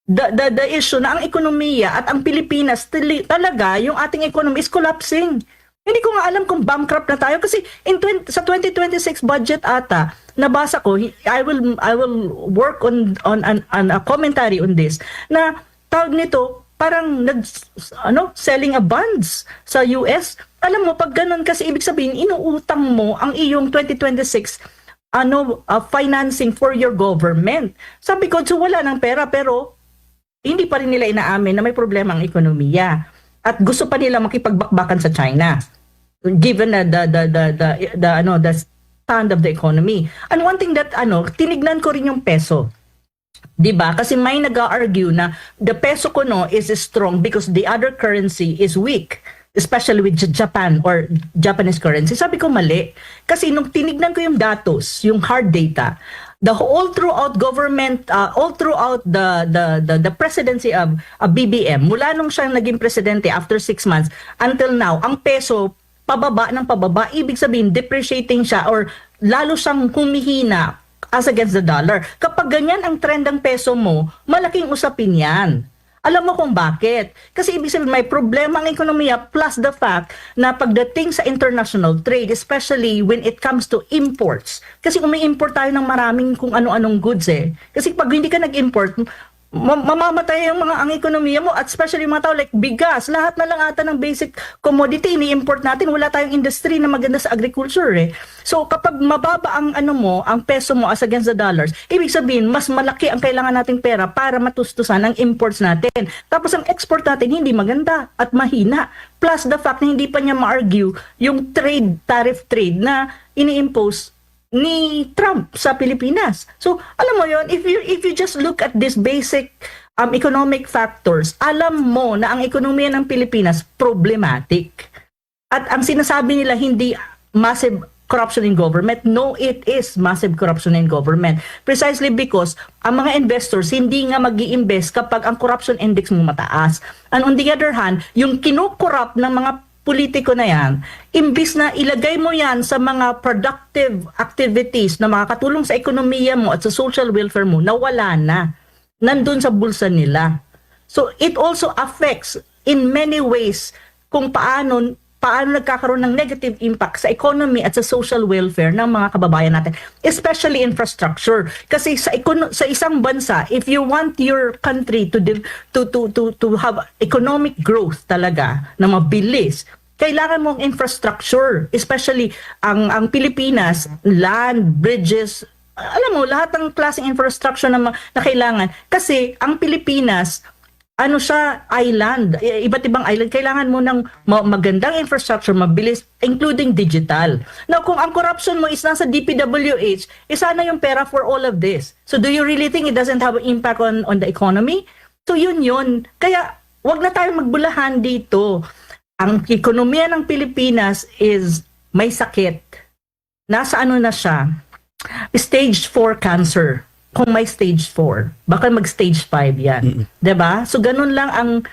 the issue na ang ekonomiya at ang Pilipinas talaga, yung ating economy is collapsing. Hindi ko nga alam kung bankrupt na tayo kasi sa 2026 budget ata, nabasa ko, I will work on a commentary on this, na tawag nito, parang selling a bonds sa US. Alam mo, pag ganun kasi ibig sabihin, inuutang mo ang iyong 2026 financing for your government. Sabi ko, so wala ng pera pero hindi pa rin nila inaamin na may problema ang ekonomiya. At gusto pa nila makipagbakbakan sa China. Given the stand of the economy. And one thing that tinignan ko rin yung peso. 'Di ba? Kasi may nag-argue na the peso ko is strong because the other currency is weak, especially with Japan or Japanese currency. Sabi ko mali. Kasi nung tinignan ko yung datos, yung hard data, all throughout government, all throughout the presidency of BBM, mula nung siya naging presidente after 6 months until now, ang peso pababa ng pababa, ibig sabihin depreciating siya or lalo siyang humihina as against the dollar. Kapag ganyan ang trend ng peso mo, malaking usapin yan. Alam mo kung bakit? Kasi ibig sabihin may problema ang ekonomiya plus the fact na pagdating sa international trade, especially when it comes to imports. Kasi umi-import tayo ng maraming kung ano-anong goods eh. Kasi pag hindi ka nag-import, mamamatay ang ekonomiya mo, at especially mga tao like bigas, lahat na lang ata ng basic commodity ni-import natin. Wala tayong industry na maganda sa agriculture eh. So kapag mababa ang ang peso mo as against the dollars, ibig sabihin mas malaki ang kailangan nating pera para matustusan ang imports natin. Tapos ang export natin hindi maganda at mahina. Plus the fact na hindi pa niya ma-argue yung tariff trade na ini-impose ni Trump sa Pilipinas. So, alam mo yon, if you just look at this basic economic factors, alam mo na ang ekonomiya ng Pilipinas problematic. At ang sinasabi nila hindi massive corruption in government. No, it is massive corruption in government. Precisely because ang mga investors hindi nga mag-i-invest kapag ang corruption index mo mataas. And on the other hand, yung kinukorrupt ng mga politiko na yan, imbis na ilagay mo yan sa mga productive activities na makakatulong sa ekonomiya mo at sa social welfare mo, nawala na. Nandun sa bulsa nila. So it also affects in many ways kung paano nagkakaroon ng negative impact sa economy at sa social welfare ng mga kababayan natin, especially infrastructure. Kasi sa isang bansa, if you want your country to have economic growth talaga na mabilis, kailangan mong infrastructure, especially ang Pilipinas, land, bridges, alam mo, lahat ng klaseng infrastructure na kailangan. Kasi ang Pilipinas, siya, island, iba't ibang island, kailangan mo ng magandang infrastructure, mabilis, including digital. Now, kung ang corruption mo is nasa DPWH, sana yung pera for all of this. So, do you really think it doesn't have an impact on the economy? So, yun. Kaya, wag na tayong magbulahan dito. Ang ekonomiya ng Pilipinas is may sakit. Nasa na siya? Stage 4 cancer. Kung may stage 4, baka mag-stage 5 yan. Diba? So, ganun lang ang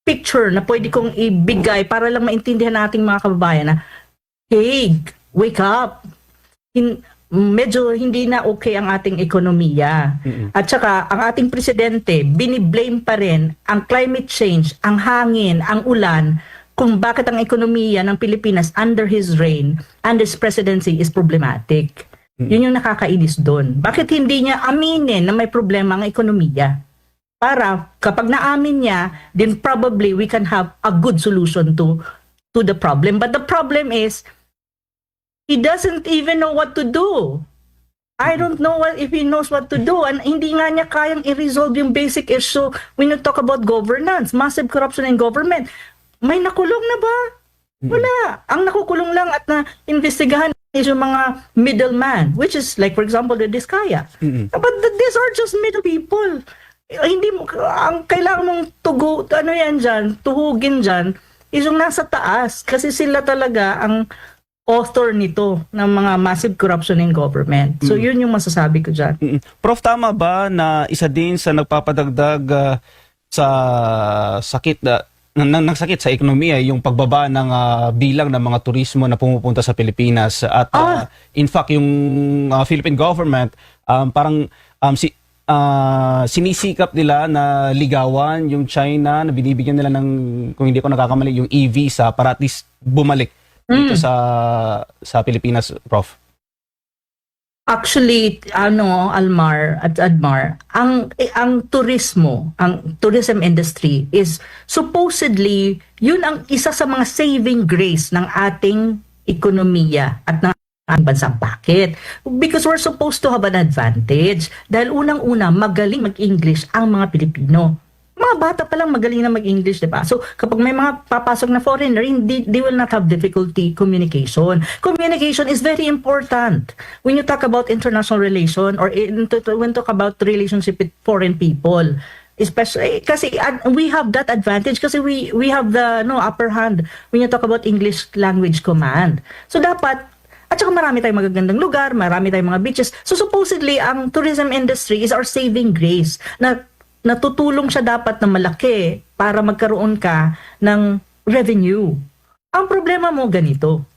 picture na pwede kong ibigay para lang maintindihan nating mga kababayan na, hey, wake up. Medyo hindi na okay ang ating ekonomiya. At saka, ang ating presidente, biniblame pa rin ang climate change, ang hangin, ang ulan, kung bakit ang ekonomiya ng Pilipinas under his reign, under his presidency is problematic. Yun yung nakakainis doon. Bakit hindi niya aminin na may problema ang ekonomiya? Para kapag naamin niya, then probably we can have a good solution to the problem. But the problem is, he doesn't even know what to do. I don't know if he knows what to do. And hindi nga niya kayang i-resolve yung basic issue when you talk about governance, massive corruption in government. May nakulong na ba? Wala. Ang nakukulong lang at na-investigahan is yung mga middleman, which is like, for example, the Diskaya. But these are just middle people. Hindi mo, ang kailangan mong tuhugin dyan, is yung nasa taas. Kasi sila talaga ang author nito ng mga massive corruption in government. So, yun yung masasabi ko dyan. Prof, tama ba na isa din sa nagpapadagdag sa sakit ng sakit sa ekonomiya yung pagbaba ng bilang ng mga turismo na pumupunta sa Pilipinas at in fact yung Philippine government parang sinisikap nila na ligawan yung China na binibigyan nila ng, kung hindi ko nakakamali, yung e-visa para at least bumalik dito sa Pilipinas, Prof. Actually, Almar at Admar, ang tourism industry is supposedly, yun ang isa sa mga saving grace ng ating ekonomiya at ng ating bansa. Bakit? Because we're supposed to have an advantage. Dahil unang-una, magaling mag-English ang mga Pilipino. Mga bata pa lang magaling na mag-English, diba? So, kapag may mga papasok na foreigner, they will not have difficulty communication. Communication is very important when you talk about international relation or when you talk about relationship with foreign people. Especially, kasi we have that advantage kasi we have the upper hand when you talk about English language command. So, dapat, at saka marami tayong magagandang lugar, marami tayong mga beaches. So, supposedly, ang tourism industry is our saving grace na natutulong siya dapat na malaki para magkaroon ka ng revenue. Ang problema mo ganito.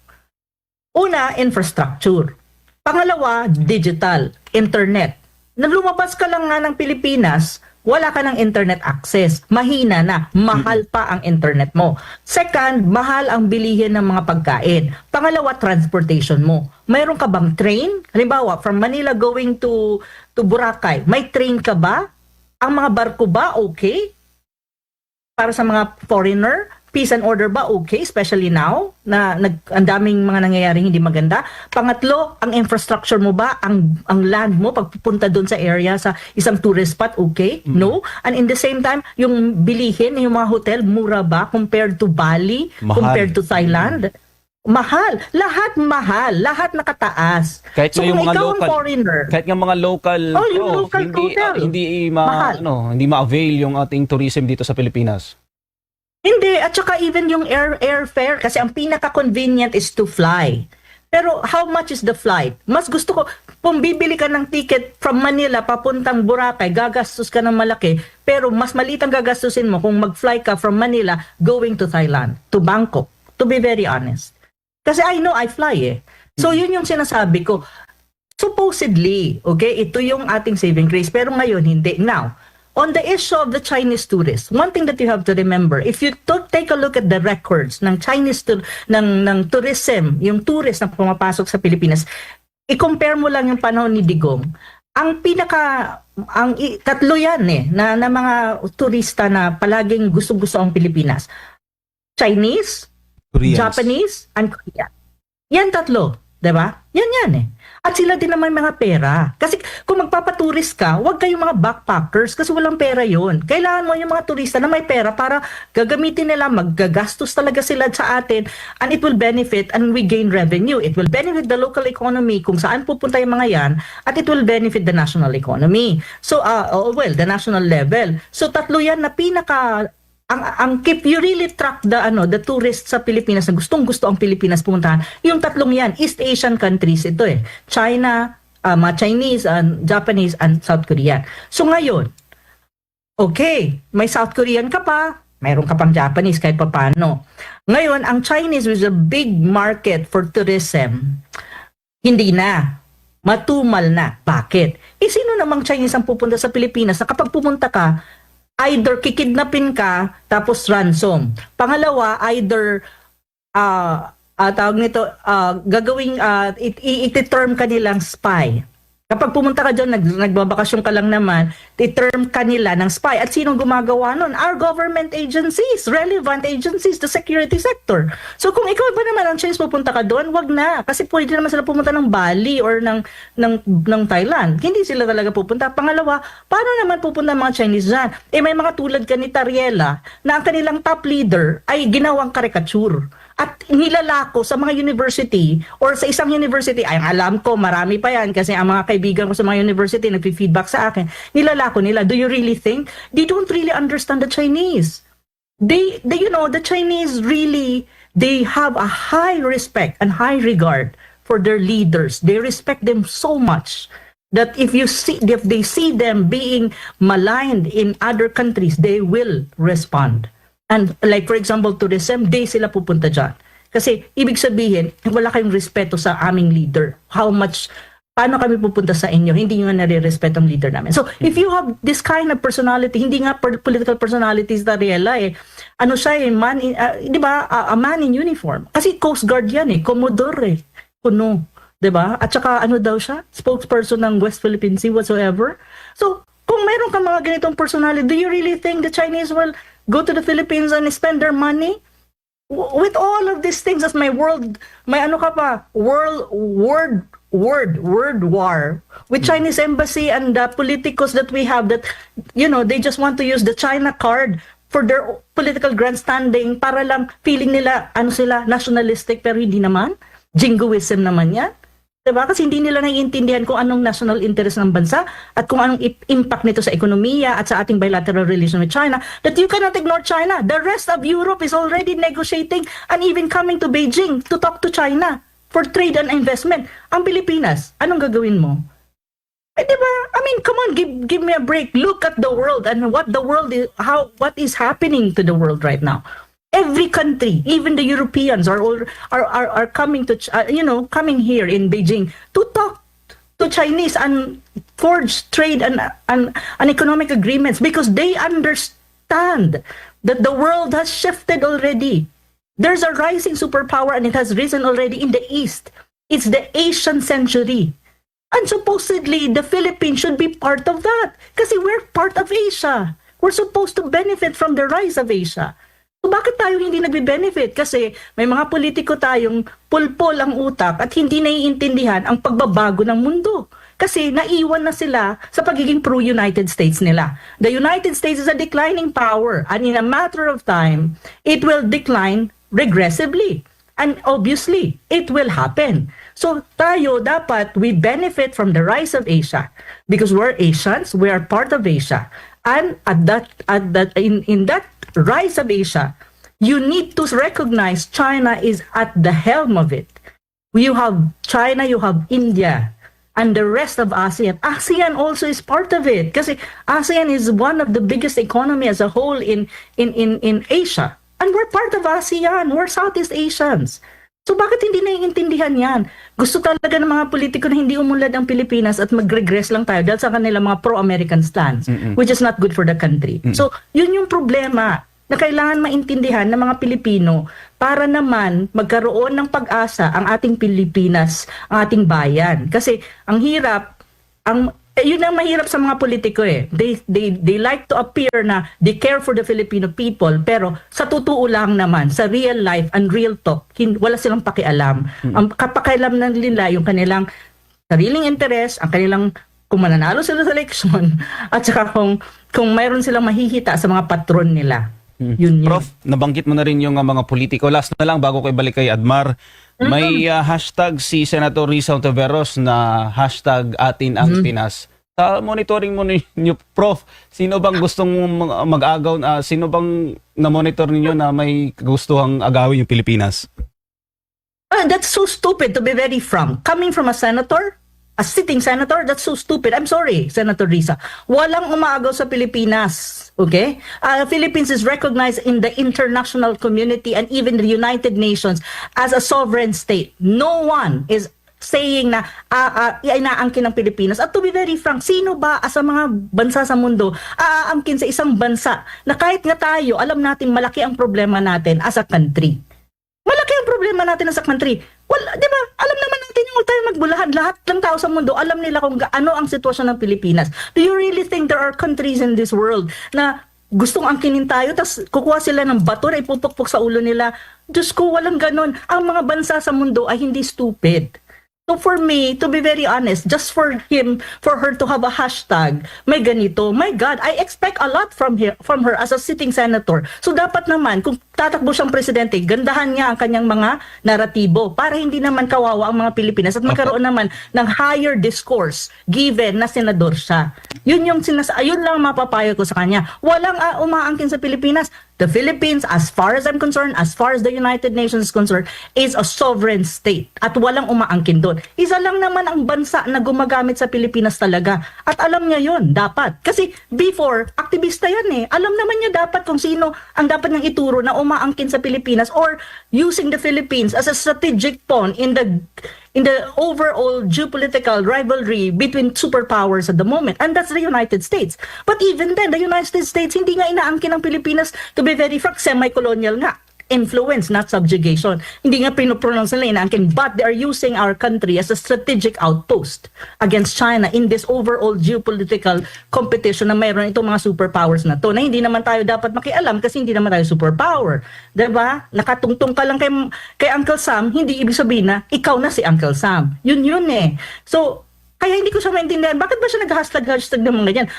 Una, infrastructure. Pangalawa, digital, internet. Nalumabas ka lang nga ng Pilipinas, wala ka ng internet access. Mahina na, mahal pa ang internet mo. Second, mahal ang bilihin ng mga pagkain. Pangalawa, transportation mo. Mayroon ka bang train? Halimbawa, from Manila going to Boracay, may train ka ba? Ang mga barko ba okay? Para sa mga foreigner, peace and order ba okay, especially now na ang daming mga nangyayaring hindi maganda? Pangatlo, ang infrastructure mo ba, ang land mo pagpupunta doon sa area sa isang tourist spot okay? No. And in the same time, yung bilihin, yung mga hotel mura ba compared to Bali, Mahal. compared to Thailand? Mahal, lahat nakataas. Kahit So nga yung kung mga ikaw ang local, foreigner, kahit nga mga local, yung local hotel. Mahal. hindi ma-avail yung ating tourism dito sa Pilipinas. Hindi, at saka even yung airfare, kasi ang pinaka-convenient is to fly. Pero how much is the flight? Mas gusto ko, kung bibili ka ng ticket from Manila papuntang Boracay, gagastos ka ng malaki, pero mas maliit ang gagastusin mo kung mag-fly ka from Manila going to Thailand, to Bangkok, to be very honest. Kasi I know I fly eh. So yun yung sinasabi ko. Supposedly, okay, ito yung ating saving grace, pero ngayon hindi. Now, on the issue of the Chinese tourists, one thing that you have to remember, if you take a look at the records ng Chinese ng tourism, yung tourist na pumapasok sa Pilipinas, i-compare mo lang yung panahon ni Digong. Tatlo yan na mga turista na palaging gusto-gusto ang Pilipinas. Chinese, Koreans. Japanese, and Korean. Yan tatlo, 'di ba? Yan eh. At sila din naman mga pera. Kasi kung magpapaturist ka, huwag kayong mga backpackers kasi walang pera yon. Kailangan mo yung mga turista na may pera para gagamitin nila, maggagastos talaga sila sa atin, and it will benefit and we gain revenue. It will benefit the local economy kung saan pupunta yung mga yan, at it will benefit the national economy. So, the national level. So, tatlo yan na if you really track the tourists sa Pilipinas na gustong-gusto ang Pilipinas pumuntahan, yung tatlong yan, East Asian countries ito eh. China, mga Chinese, and Japanese, and South Korean. So ngayon, okay, may South Korean ka pa, mayroon ka pang Japanese kahit paano. Ngayon, ang Chinese is a big market for tourism. Hindi na. Matumal na. Bakit? Sino namang Chinese ang pupunta sa Pilipinas na kapag pumunta ka, either kikidnapin ka, tapos ransom. Pangalawa, either tawag nito, iti-term ka nilang spy. Kapag pumunta ka dyan, nagbabakasyon ka lang naman, iti-term ka nila ng spy. At sinong gumagawa nun? Our government agencies, relevant agencies, the security sector. So kung ikaw ba naman ang Chinese pupunta ka doon, wag na. Kasi pwede naman sila pumunta ng Bali or ng Thailand. Hindi sila talaga pupunta. Pangalawa, paano naman pupunta ang mga Chinese dyan? May mga tulad ka ni Tariela na ang kanilang top leader ay ginawang karikature. At nilalako sa mga university or sa isang university, ay alam ko marami pa yan kasi ang mga kaibigan ko sa mga university nagfi-feedback sa akin, nilalako nila. Do you really think? They don't really understand the Chinese. They the Chinese really, they have a high respect and high regard for their leaders. They respect them so much that if they see them being maligned in other countries, they will respond. And like for example, tourism, day sila pupunta dyan. Kasi ibig sabihin, wala kayong respeto sa aming leader. Paano kami pupunta sa inyo? Hindi nyo nare-respeto ang leader namin. So, if you have this kind of personality, hindi nga political personalities na Riela ano siya di ba, a man in uniform. Kasi Coast Guard yan Commodore Kuno. Di ba? At saka ano daw siya? Spokesperson ng West Philippine Sea whatsoever. So, kung meron ka mga ganitong personality, do you really think the Chinese will go to the Philippines and spend their money? With all of these things as world war with Chinese embassy and the politicos that we have that, they just want to use the China card for their political grandstanding para lang feeling nila, sila, nationalistic, pero hindi naman. Jingoism naman yan. Diba? Kasi hindi nila naiintindihan kung anong national interest ng bansa at kung anong impact nito sa ekonomiya at sa ating bilateral relation with China, that you cannot ignore China. The rest of Europe is already negotiating and even coming to Beijing to talk to China for trade and investment. Ang Pilipinas, anong gagawin mo? Diba? I mean, come on, give me a break. Look at the world and what is happening to the world right now. Every country, even the Europeans are coming to coming here in Beijing to talk to Chinese and forge trade and economic agreements because they understand that the world has shifted already. There's a rising superpower and it has risen already in the East. It's the Asian century. And supposedly, the Philippines should be part of that. Kasi we're part of Asia. We're supposed to benefit from the rise of Asia. So bakit tayo hindi nagbe-benefit? Kasi may mga politiko tayong pulpol ang utak at hindi naiintindihan ang pagbabago ng mundo. Kasi naiwan na sila sa pagiging pro-United States nila. The United States is a declining power, and in a matter of time, it will decline regressively. And obviously, it will happen. So tayo dapat we benefit from the rise of Asia because we're Asians, we are part of Asia. And in that rise of Asia, you need to recognize China is at the helm of it. You have China, you have India, and the rest of ASEAN. ASEAN also is part of it kasi ASEAN is one of the biggest economy as a whole in Asia. And we're part of ASEAN. We're Southeast Asians. So bakit hindi naiintindihan yan? Gusto talaga ng mga politiko na hindi umunlad ang Pilipinas at mag-regress lang tayo dahil sa kanilang mga pro-American stance, which is not good for the country. So yun yung problema na kailangan maintindihan ng mga Pilipino para naman magkaroon ng pag-asa ang ating Pilipinas, ang ating bayan. Kasi ang hirap, yun ang mahirap sa mga politiko eh. They like to appear na they care for the Filipino people, pero sa totoo lang naman, sa real life and real talk, wala silang pakialam. Ang kapakialam na nila yung kanilang sariling interes, ang kanilang kung mananalo sila sa eleksyon, at saka kung mayroon silang mahihita sa mga patron nila. Yun. Prof, nabanggit mo na rin yung mga politiko. Last na lang bago ko ibalik kay Admar. May hashtag si Senator Risa Ontiveros na hashtag atin ang Pinas. Sa monitoring mo ninyo, Prof, sino bang gustong mag-agaw, sino bang na-monitor ninyo na may gustuhang agawin yung Pilipinas? That's so stupid, to be very frank. Coming from a senator, a sitting senator, that's so stupid. I'm sorry, Senator Risa. Walang umaagaw sa Pilipinas. Okay? Philippines is recognized in the international community and even the United Nations as a sovereign state. No one is saying na inaangkin ng Pilipinas. At to be very frank, sino ba sa mga bansa sa mundo aangkin sa isang bansa na kahit nga tayo, alam natin malaki ang problema natin as a country. Malaki ang problema natin as a country. Wala, di ba? Alam naman natin yung tayo magbulahan. Lahat ng tao sa mundo, alam nila kung ano ang sitwasyon ng Pilipinas. Do you really think there are countries in this world na gustong angkinin tayo, tapos kukuha sila ng bato na ipupukpok sa ulo nila? Diyos ko, walang ganon. Ang mga bansa sa mundo ay hindi stupid. So for me, to be very honest, just for her to have a hashtag, may ganito, my God, I expect a lot from her as a sitting senator. So dapat naman, kung tatakbo siyang presidente, gandahan niya ang kanyang mga naratibo para hindi naman kawawa ang mga Pilipinas at magkaroon naman ng higher discourse given na senador siya. Yun lang mapapayo ko sa kanya. Walang umaangkin sa Pilipinas. The Philippines, as far as I'm concerned, as far as the United Nations is concerned, is a sovereign state. At walang umaangkin doon. Isa lang naman ang bansa na gumagamit sa Pilipinas talaga. At alam niya yun, dapat. Kasi before, aktivista yan eh. Alam naman niya dapat kung sino ang dapat niyang ituro na umaangkin sa Pilipinas or using the Philippines as a strategic pawn in the overall geopolitical rivalry between superpowers at the moment. And that's the United States. But even then, the United States, hindi nga inaangkin ng Pilipinas, to be very frank, semi-colonial nga. Influence, not subjugation. Hindi nga pinopronounce nila inaangkin, but they are using our country as a strategic outpost against China in this overall geopolitical competition na mayroon itong mga superpowers na to, na hindi naman tayo dapat makialam kasi hindi naman tayo superpower. Diba? Nakatungtong ka lang kay Uncle Sam, hindi ibig sabihin na ikaw na si Uncle Sam. Yun eh. So, kaya hindi ko siya maintindihan. Bakit ba siya nag-hashtag ng mga ganyan?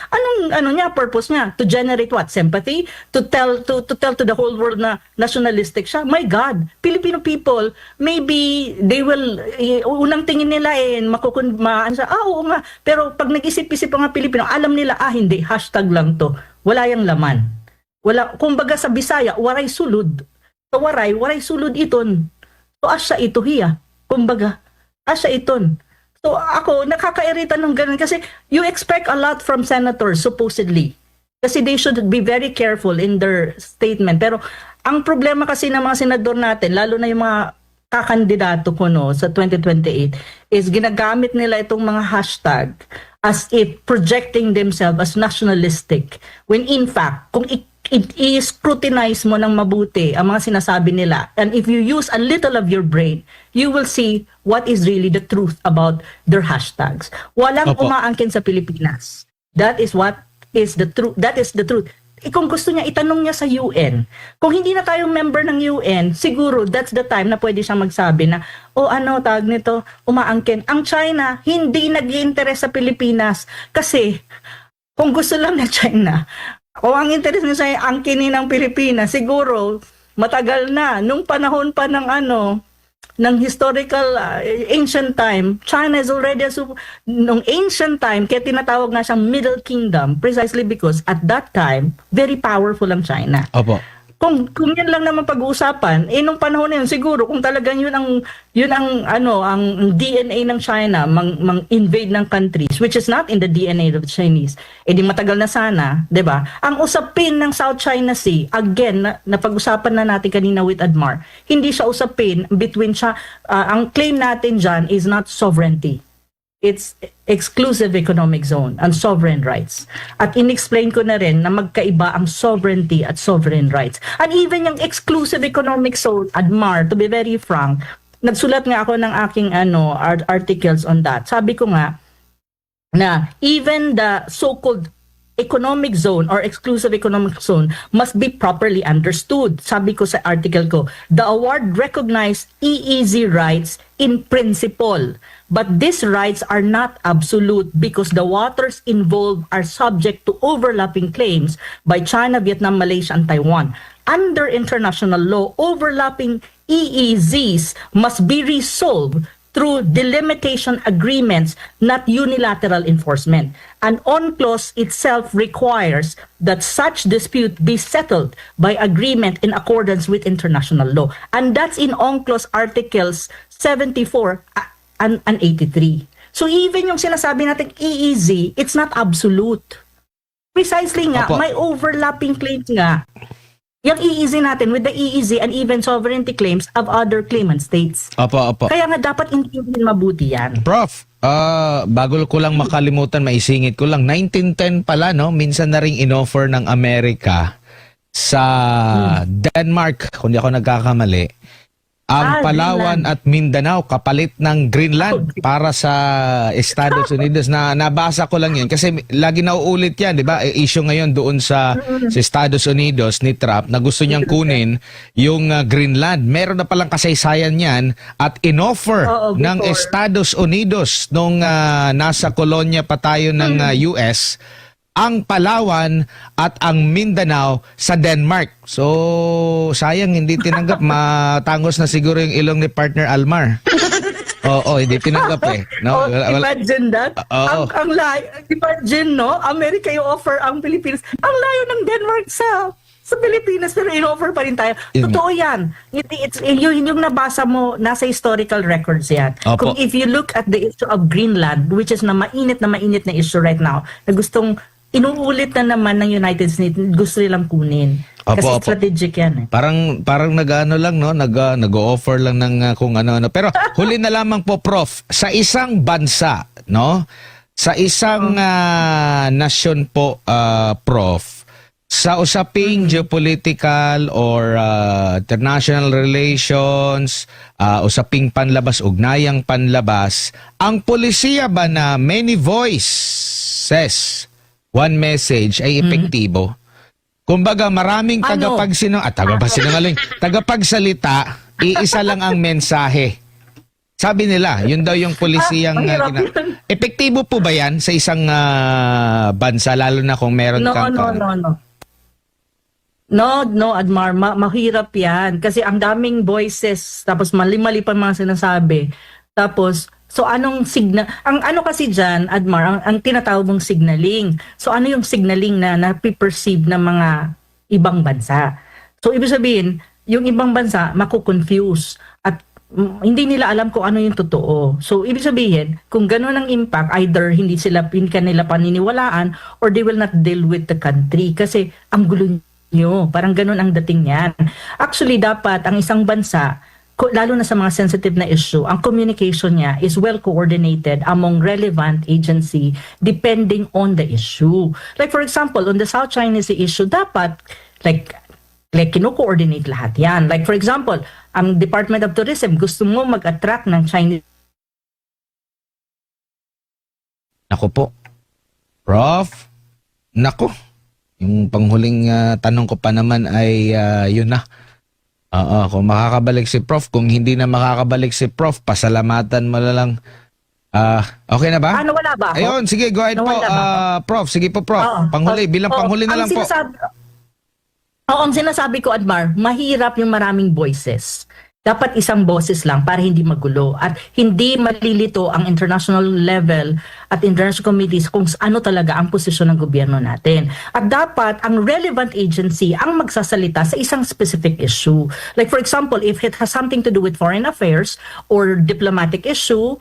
Anong purpose niya? To generate what? Sympathy? To tell to the whole world na nationalistic siya? My God, Filipino people, maybe they will, unang tingin nila oo nga. Pero pag nag-isip-isip ang mga Pilipino, alam nila, hindi, hashtag lang to. Wala yung laman. Kumbaga sa Bisaya, waray sulod. So waray sulod iton. So asya ito hiya. Kumbaga, asya iton. So ako, nakakairita ng ganun kasi you expect a lot from senators supposedly. Kasi they should be very careful in their statement. Pero ang problema kasi ng mga senador natin, lalo na yung mga kakandidato ko sa 2028, is ginagamit nila itong mga hashtag as if projecting themselves as nationalistic. When in fact, i-scrutinize mo ng mabuti ang mga sinasabi nila. And if you use a little of your brain, you will see what is really the truth about their hashtags. Walang Opo. umaangkin sa Pilipinas. That is what is the truth. That is the truth. Kung gusto niya, itanong niya sa UN. Kung hindi na tayo member ng UN, siguro that's the time na pwede siyang magsabi na, tawag nito, umaangkin. Ang China, hindi nag-i-interest sa Pilipinas kasi kung gusto lang na China, kung ang interest niya sa angkinin ng Pilipinas, siguro matagal na nung panahon pa ng ng historical ancient time. China is already nung ancient time, kaya tinatawag nga siyang Middle Kingdom precisely because at that time very powerful ang China. Opo. Kung yan lang naman pag-uusapan, nung panahon na yun, siguro kung talagang ang DNA ng China, mang-invade ng countries, which is not in the DNA of the Chinese, di matagal na sana, 'di ba? Ang usapin ng South China Sea, again, napag-usapan na natin kanina with Admar, hindi siya usapin between ang claim natin dyan is not sovereignty. It's exclusive economic zone and sovereign rights. At in-explain ko na rin na magkaiba ang sovereignty at sovereign rights. And even yung exclusive economic zone, Admar, to be very frank, nagsulat nga ako ng aking articles on that. Sabi ko nga na even the so-called economic zone or exclusive economic zone must be properly understood. Sabi ko sa article ko, the award recognized EEZ rights in principle, but these rights are not absolute because the waters involved are subject to overlapping claims by China, Vietnam, Malaysia, and Taiwan. Under international law, overlapping EEZs must be resolved through delimitation agreements, not unilateral enforcement. An UNCLOS itself requires that such dispute be settled by agreement in accordance with international law. And that's in UNCLOS Articles 74 and 83. So even yung sinasabi natin EEZ, it's not absolute. Precisely nga, Opo. may overlapping claims nga. Yung EEZ natin with the EEZ and even sovereignty claims of other claimant states. Opo. Kaya nga dapat intindihin mabuti yan. Prof, bago ko lang makalimutan, maisingit ko lang, 1910 pala, no? Minsan na ring inoffer ng Amerika sa Denmark, kung di ako nagkakamali, ang Palawan at Mindanao kapalit ng Greenland para sa Estados Unidos. Nabasa ko lang yun kasi lagi nauulit yan, di ba? Issue ngayon doon sa Estados Unidos ni Trump na gusto niyang kunin yung Greenland. Meron na palang kasaysayan yan at inoffer ng Estados Unidos nung nasa kolonya pa tayo ng US ang Palawan at ang Mindanao sa Denmark. So, sayang hindi tinanggap. Matangos na siguro yung ilong ni partner Almar. Oo, hindi tinanggap eh. No? Imagine that. Ang layo, imagine, no? Amerika yung offer ang Pilipinas. Ang layo ng Denmark sa Pilipinas, pero in-offer pa rin tayo. Totoo yan. Yung nabasa mo, nasa historical records yan. Opo. Kung if you look at the issue of Greenland, which is na mainit na issue right now, na gustong inuulit na naman ng United States, gusto nilang kunin. Kasi Opo. strategic yan eh. Parang nag-ano lang, no? Nag-offer lang ng kung ano-ano. Pero huli na lamang po, Prof, sa isang bansa, no? Sa isang nasyon po, Prof, sa usaping geopolitical or international relations, usaping panlabas, ugnayang panlabas, ang polisiya ba na many voices, one message ay epektibo? Kumbaga maraming tagapagsalita, iisa lang ang mensahe. Sabi nila, yun daw yung polisiyang epektibo po ba yan sa isang bansa, lalo na kung meron kang No, Admar, mahirap yan. Kasi ang daming voices, tapos mali-mali pa mga sinasabi. Tapos, so anong signal? Ang ano kasi dyan, Admar, ang tinatawag mong signaling. So ano yung signaling na napiperceive ng mga ibang bansa? So ibig sabihin, yung ibang bansa makukonfuse at hindi nila alam kung ano yung totoo. So ibig sabihin, kung gano'n ang impact, either hindi kanila paniniwalaan or they will not deal with the country kasi ang gulo nyo. Parang ganun ang dating yan. Actually, dapat ang isang bansa, lalo na sa mga sensitive na issue, ang communication niya is well coordinated among relevant agency depending on the issue. Like for example, on the South China Sea issue, dapat like kino-coordinate lahat yan. Like for example, ang Department of Tourism gusto mo mag-attract ng Chinese. Nako po. Prof, nako. Yung panghuling tanong ko pa naman ay yun na. Kung makakabalik si Prof, kung hindi na makakabalik si Prof, pasalamatan mo na lang. Okay na ba? Ano, wala ba ako? Ayun, sige, go ahead po. Nawala ba Prof, sige po, Prof. Oo. Panghuli, bilang panghuli na lang po. Ang sinasabi ko, Admar, mahirap yung maraming voices. Dapat isang boses lang para hindi magulo at hindi malilito ang international level at international committees kung ano talaga ang posisyon ng gobyerno natin. At dapat ang relevant agency ang magsasalita sa isang specific issue. Like for example, if it has something to do with foreign affairs or diplomatic issue,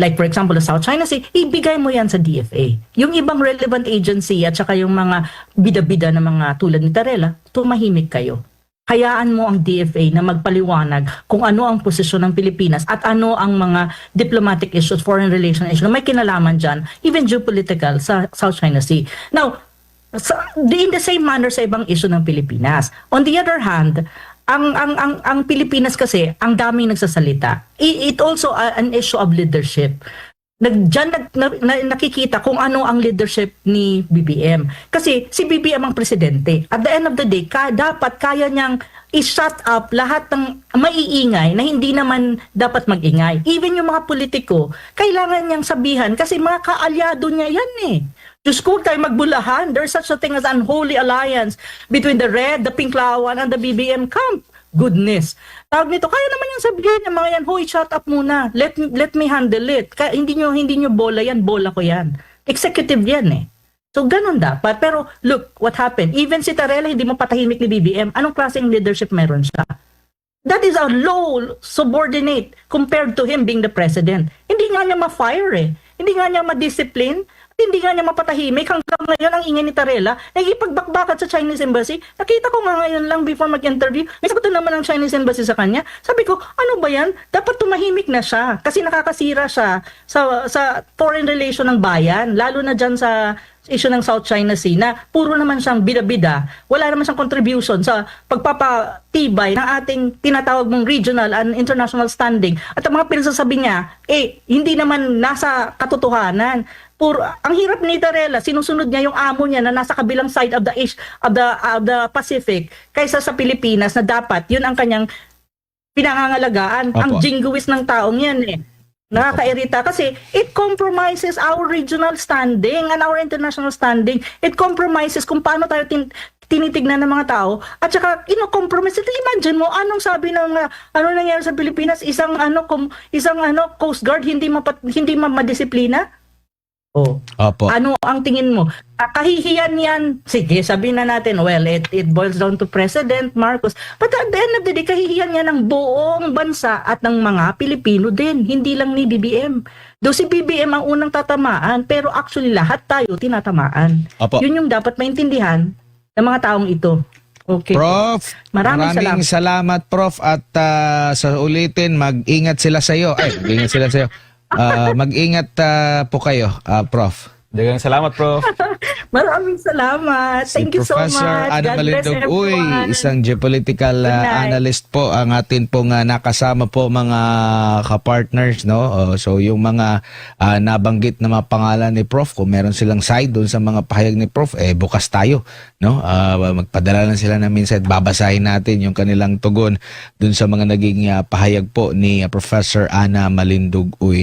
like for example the South China Sea, ibigay mo yan sa DFA. Yung ibang relevant agency at saka yung mga bida-bida na mga tulad ni Tarela, tumahimik kayo. Hayaan mo ang DFA na magpaliwanag kung ano ang posisyon ng Pilipinas at ano ang mga diplomatic issues, foreign relations issues na may kinalaman dyan, even geopolitical sa South China Sea. Now, in the same manner sa ibang issue ng Pilipinas. On the other hand, ang Pilipinas kasi, ang daming nagsasalita. It also an issue of leadership. Nakikita kung ano ang leadership ni BBM. Kasi si BBM ang presidente. At the end of the day, dapat kaya niyang i-shut up lahat ng maiingay na hindi naman dapat mag-ingay. Even yung mga politiko, kailangan niyang sabihan kasi mga kaalyado niya yan eh. Diyos ko, tayo magbulahan. There's such a thing as unholy alliance between the Red, the Pinklawan, and the BBM camp. Goodness. Tawag nito, kaya naman yung sabihin ng mga yan, hoy, shut up muna. Let me handle it. Kaya, hindi nyo bola yan, bola ko yan. Executive yan eh. So, ganun dapat. Pero, look, what happened? Even si Tarela, hindi mo patahimik ni BBM. Anong klaseng leadership meron siya? That is a low subordinate compared to him being the president. Hindi nga niya ma-fire eh. Hindi nga niya ma-discipline. Hindi nga niya mapatahimik. Hanggang ngayon, ang ingay ni Tarela, nagipagbakbakat sa Chinese Embassy. Nakita ko nga ngayon lang before mag-interview, may sagutan naman ng Chinese Embassy sa kanya. Sabi ko, ano ba yan? Dapat tumahimik na siya. Kasi nakakasira siya sa foreign relation ng bayan. Lalo na dyan sa issue ng South China Sea na puro naman siyang bida-bida. Wala naman siyang contribution sa pagpapatibay ng ating tinatawag mong regional and international standing. At ang mga pinagsasabi niya, hindi naman nasa katotohanan. Ang hirap ni Tarela, sinusunod niya yung amo niya na nasa kabilang side of the Pacific kaysa sa Pilipinas na dapat yun ang kanyang pinangangalagaan. Opo. Ang jingoist ng taong yan eh. Nakakairita kasi it compromises our regional standing and our international standing. It compromises kung paano tayo tinitignan ng mga tao at saka ino-compromise. Imagine mo anong sabi ng ano nangyari sa Pilipinas, isang Coast Guard hindi madisiplina. Opo. Ano ang tingin mo? Kahihiyan yan. Sige, sabihin na natin, well, it boils down to President Marcos. But at the end of the day, kahihiyan yan ng buong bansa at ng mga Pilipino din. Hindi lang ni BBM. Though si BBM ang unang tatamaan, pero actually lahat tayo tinatamaan. Opo. Yun yung dapat maintindihan ng mga taong ito. Okay. Prof, maraming salamat, Prof. At sa ulitin, mag-ingat sila sa iyo. Mag-ingat sila sa iyo. Mag-ingat po kayo, Prof. Dagang salamat, Prof. Maraming salamat. Thank you so much. Professor Ana God bless Malindog Uy, everyone. isang geopolitical Good night. analyst po ang atin pong nakasama po mga kapartners, no? So yung mga nabanggit na mga pangalan ni Prof, kung meron silang side doon sa mga pahayag ni Prof, bukas tayo, no? Magpadala lang sila ng minsan, babasahin natin yung kanilang tugon doon sa mga naging pahayag po ni Professor Ana Malindog Uy.